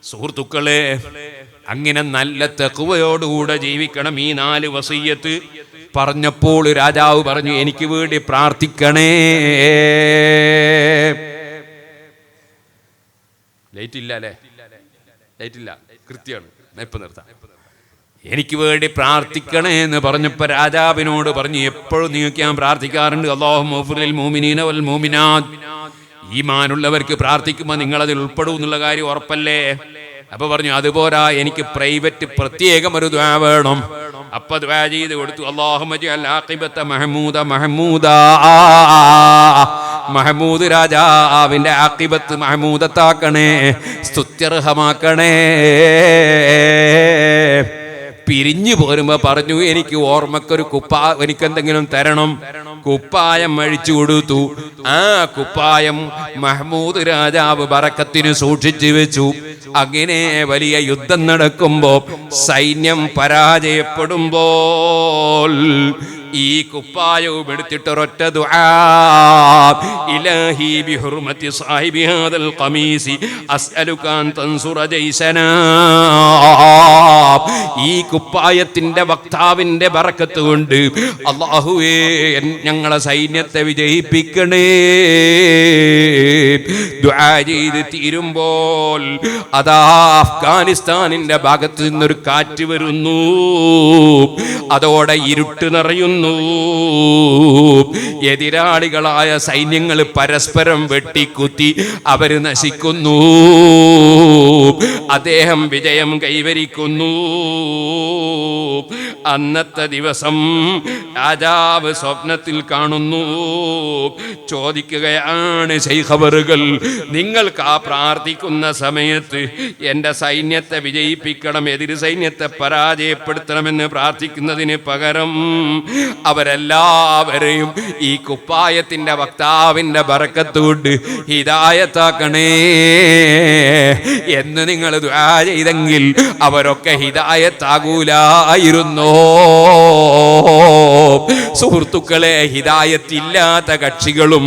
സുഹൃത്തുക്കളെ, അങ്ങനെ നല്ല തഖ്വയോടുകൂടെ ജീവിക്കണം. ഈ 4 വസിയ്യത്ത് പറഞ്ഞപ്പോൾ രാജാവ് പറഞ്ഞു, എനിക്ക് വേണ്ടി പ്രാർത്ഥിക്കണേ. ലൈറ്റ് ഇല്ല അല്ലേ? ലൈറ്റ് ഇല്ല, കൃത്യമാണ്. ഇപ്പൊ നിർത്താം. എനിക്ക് വേണ്ടി പ്രാർത്ഥിക്കണേ എന്ന് പറഞ്ഞപ്പോ രാജാവിനോട് പറഞ്ഞു, എപ്പോഴും നിങ്ങൾക്ക് ഞാൻ പ്രാർത്ഥിക്കാറുണ്ട്, അല്ലാഹുമ്മ ഗ്ഫിറിൽ മുഅ്മിനീന വൽ മുഅ്മിനാത്ത്. ഈമാനുള്ളവർക്ക് പ്രാർത്ഥിക്കുമ്പോൾ നിങ്ങളതിൽ ഉൾപ്പെടും എന്നുള്ള കാര്യം ഉറപ്പല്ലേ? അപ്പൊ പറഞ്ഞു, അതുപോരാ, എനിക്ക് പ്രൈവറ്റ് പ്രത്യേകം ഒരു ദുആ വേണം. അപ്പൊ ദുആ ചെയ്ത് കൊടുത്തു, അല്ലാഹുമ്മ ജഅൽ ആഖിബത മഹ്മൂദാ. മഹ്മൂദ് രാജാവിന്റെ ആഖിബത്ത് മഹ്മൂദത്താക്കണേ, സ്തുത്യർഹമാക്കണേ. പിരിഞ്ഞു പോരുമ്പോ പറഞ്ഞു, എനിക്ക് ഓർമ്മക്കൊരു എനിക്കെന്തെങ്കിലും തരണം. കുപ്പായം അഴിച്ചു കൊടുത്തു. ആ കുപ്പായം മഹ്മൂദ് രാജാവ് ബറക്കത്തിന് സൂക്ഷിച്ചു വെച്ചു. അങ്ങനെ വലിയ യുദ്ധം നടക്കുമ്പോ, സൈന്യം പരാജയപ്പെടുമ്പോൾ ഈ കുപ്പായവും എടുത്തിട്ട് ഒരൊറ്റ ദുആ, ഇലാഹി ബിഹുർമതി സാഹിബി ഹാദൽ ഖമീസി അസ്അലുക അൻ തൻസുറ ജൈസനാ. ഈ കുപ്പായത്തിന്റെ വക്താവിന്റെ ബറക്കത്ത് കൊണ്ട് അല്ലാഹുവേ ഞങ്ങളെ സൈന്യത്തെ വിജയിപ്പിക്കണേ. ദുആ ചെയ്ത് തീരുമ്പോൾ അതാ അഫ്ഗാനിസ്ഥാനിന്റെ ഭാഗത്ത് നിന്നൊരു കാറ്റ് വരുന്നു. അതോടെ ഇരുട്ട് നിറയുന്നു. എതിരാളികളായ സൈന്യങ്ങൾ പരസ്പരം വെട്ടിക്കുത്തി അവര് നശിക്കുന്നു. അദ്ദേഹം വിജയം കൈവരിക്കുന്നു. അന്നത്തെ ദിവസം രാജാവ് സ്വപ്നത്തിൽ കാണുന്നു. ചോദിക്കുകയാണ് ശൈഖ് അവറുകൾ, നിങ്ങൾക്ക് ആ പ്രാർത്ഥിക്കുന്ന സമയത്ത് എൻ്റെ സൈന്യത്തെ വിജയിപ്പിക്കണം, എതിര് സൈന്യത്തെ പരാജയപ്പെടുത്തണമെന്ന് പ്രാർത്ഥിക്കുന്നതിന് പകരം അവരെല്ലാവരെയും ഈ കുപ്പായത്തിന്റെ വക്താവിന്റെ ബറക്കത്ത് കൊണ്ട് ഹിദായത്താക്കണേ എന്ന് നിങ്ങൾ ദുആ ചെയ്തെങ്കിൽ അവരൊക്കെ ഹിദായത്താകൂലായിരുന്നോ? സുഹൃത്തുക്കളെ, ഹിദായത്തില്ലാത്ത കക്ഷികളും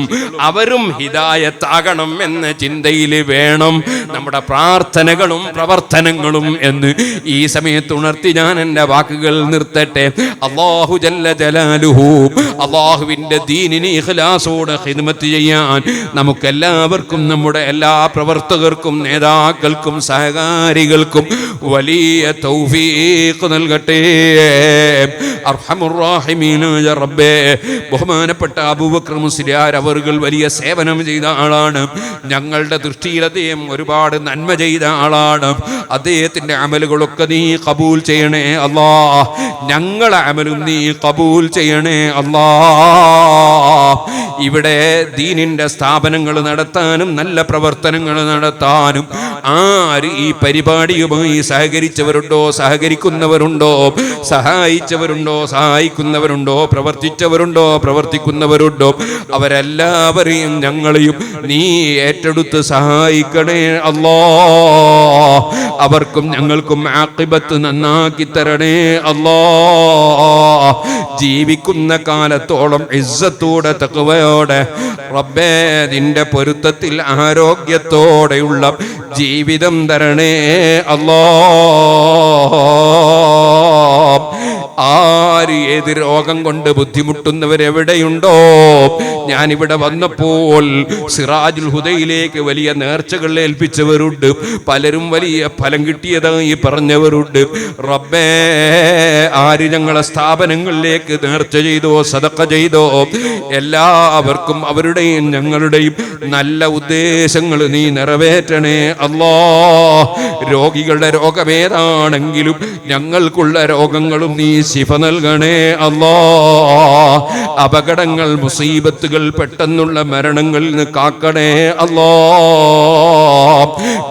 അവരും ഹിദായത്താകണം എന്ന ചിന്തയിൽ വേണം നമ്മുടെ പ്രാർത്ഥനകളും പ്രവർത്തനങ്ങളും എന്ന് ഈ സമയത്ത് ഉണർത്തി ഞാൻ എൻ്റെ വാക്കുകൾ നിർത്തട്ടെ. അല്ലാഹു ജല്ല ജലാലുഹു, അല്ലാഹുവിൻ്റെ ദീനിന് ഇഖ്ലാസോടെ ഖിദ്മത്ത് ചെയ്യാൻ നമുക്കെല്ലാവർക്കും, നമ്മുടെ എല്ലാ പ്രവർത്തകർക്കും, നേതാക്കൾക്കും, സഹകാരികൾക്കും വലിയ തൗഫീഖ് നൽകട്ടെ. അർഹമുർ റഹീമീനായ റബ്ബേ, ബഹുമാനപ്പെട്ട അബൂബക്കർ മുസ്ലിയാർ അവറുകൾ വലിയ സേവനം ചെയ്ത ആളാണ്. ഞങ്ങളുടെ ദൃഷ്ടിയിൽ അദ്ദേഹം ഒരുപാട് നന്മ ചെയ്ത ആളാണ്. അദ്ദേഹത്തിന്റെ അമലുകളൊക്കെ നീ കബൂൽ ചെയ്യണേ അല്ലാ. ഞങ്ങളെ അമലും നീ കബൂൽ ചെയ്യണേ അല്ലാ. ഇവിടെ ദീനിന്റെ സ്ഥാപനങ്ങൾ നടത്താനും നല്ല പ്രവർത്തനങ്ങൾ നടത്താനും ആര് ഈ പരിപാടിയുമായി സഹകരിച്ചവരുണ്ടോ, സഹകരിക്കുന്നവരുണ്ടോ, സഹായിച്ചവരുണ്ടോ, സഹായിക്കുന്നവരുണ്ടോ, പ്രവർത്തിച്ചവരുണ്ടോ, പ്രവർത്തിക്കുന്നവരുണ്ടോ, അവരെല്ലാവരെയും ഞങ്ങളെയും നീ ഏറ്റെടുത്ത് സഹായിക്കണേ അല്ലാ. അവർക്കും ഞങ്ങൾക്കും ആഖിബത്ത് നന്നാക്കി തരണേ അല്ലാ. ജീവിക്കുന്ന കാലത്തോളം ഇസ്സത്തോടെ തഖ്വയോടെ റബ്ബേ നിന്റെ പൊരുത്തത്തിൽ ആരോഗ്യത്തോടെയുള്ള ജീവിതം തരണേ അല്ലാ. ആര് ഏത് രോഗം കൊണ്ട് ബുദ്ധിമുട്ടുന്നവരെവിടെയുണ്ടോ, ഞാനിവിടെ വന്നപ്പോൾ സിറാജുൽ ഹുദയിലേക്ക് വലിയ നേർച്ചകൾ ഏൽപ്പിച്ചവരുണ്ട്, പലരും വലിയ ഫലം കിട്ടിയതായി പറഞ്ഞവരുണ്ട്. റബ്ബേ, ആര് ഞങ്ങളെ സ്ഥാപനങ്ങളിലേക്ക് നേർച്ച ചെയ്തോ, സദഖ ചെയ്തോ, എല്ലാവർക്കും അവരുടെയും ഞങ്ങളുടെയും നല്ല ഉദ്ദേശങ്ങൾ നീ നിറവേറ്റണേ അല്ലാ. രോഗികളുടെ രോഗമേതാണെങ്കിലും ഞങ്ങൾക്കുള്ള രോഗങ്ങളും നീ ശിഫ നൽകണേ അല്ലാ. അപകടങ്ങൾ, മുസീബത്തുകൾ, പെട്ടെന്നുള്ള മരണങ്ങളിൽ നിന്ന് കാക്കണേ അല്ലാ.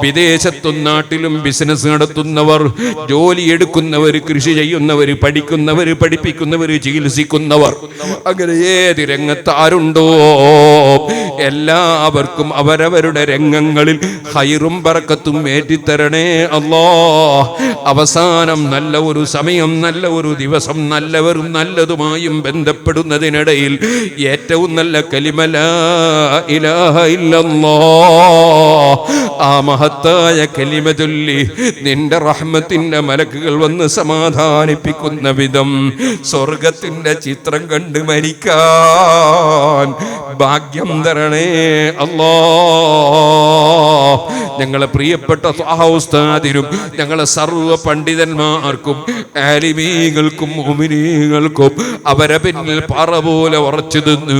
വിദേശത്തും നാട്ടിലും ബിസിനസ് നടത്തുന്നവർ, ജോലിയെടുക്കുന്നവർ, കൃഷി ചെയ്യുന്നവർ, പഠിക്കുന്നവർ, പഠിപ്പിക്കുന്നവർ, ചികിത്സിക്കുന്നവർ, അങ്ങനെ ഏത് രംഗത്ത് ആരുണ്ടോ എല്ലാവർക്കും അവരവരുടെ രംഗങ്ങളിൽ ഖൈറും ബറക്കത്തും ഏറ്റിത്തരണേ അല്ലാ. അവസാനം നല്ല ഒരു സമയം, നല്ല ഒരു ദിവസം, നല്ലവരും നല്ലതുമായും ബന്ധപ്പെടുന്നതിനിടയിൽ ഏറ്റവും നല്ല കലിമ ലാ ഇലാഹ ഇല്ലല്ലാഹ്, ആ മഹത്തായ കലിമ ചൊല്ലി നിന്റെ റഹ്മത്തിന്റെ മലക്കുകൾ വന്ന് സമാധാനിപ്പിക്കുന്ന വിധം സ്വർഗത്തിന്റെ ചിത്രം കണ്ട് മരിക്കാൻ ഭാഗ്യം തരണേ അല്ലാ. ഞങ്ങളെ പ്രിയപ്പെട്ട ത്വാഹ ഉസ്താദിനും ഞങ്ങളെ സർവ്വ പണ്ഡിതന്മാർക്കും ആലിമീങ്ങൾക്കും മുഅ്മിനീങ്ങൾക്കും അവരെ പിന്നിൽ പാറ പോലെ ഉറച്ചു നിന്ന്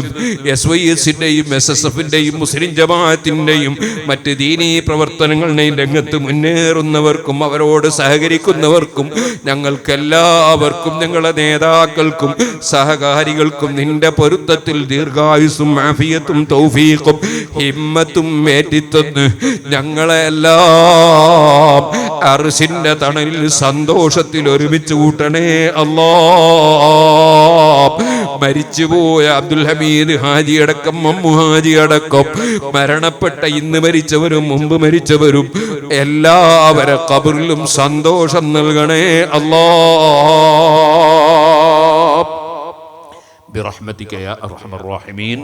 SYS-ന്റെയും SSF-ന്റെയും മുസ്ലിം ജമാഅത്തിന്റെയും മറ്റ് ദീനീ പ്രവർത്തനങ്ങളുടെയും രംഗത്ത് മുന്നേറുന്നവർക്കും അവരോട് സഹകരിക്കുന്നവർക്കും ഞങ്ങൾക്കെല്ലാവർക്കും ഞങ്ങളുടെ നേതാക്കൾക്കും സഹകാരികൾക്കും നിന്റെ പൊരുത്തത്തിൽ ദീർഘായുസ്സും ആഫിയത്തും തൗഫീഖും ഹിമ്മത്തും ഏറ്റിത്തന്ന് ഞങ്ങളെല്ലാം അർശിന്റെ തണലിൽ സന്തോഷത്തിൽ ഒരുമിച്ച് കൂട്ടണേ അല്ലാ. മരിച്ചുപോയ അബ്ദുൽ ഹമീദ് ഹാജി അടക്കം, മമ്മു ഹാജി അടക്കം മരണപ്പെട്ട ഇന്ന് മരിച്ചവരും മുമ്പ് മരിച്ചവരും എല്ലാവരെ ഖബറിലും സന്തോഷം നൽകണേ അല്ലാ. ബിറഹ്മതിക യാ അർഹമർ റഹീമീൻ.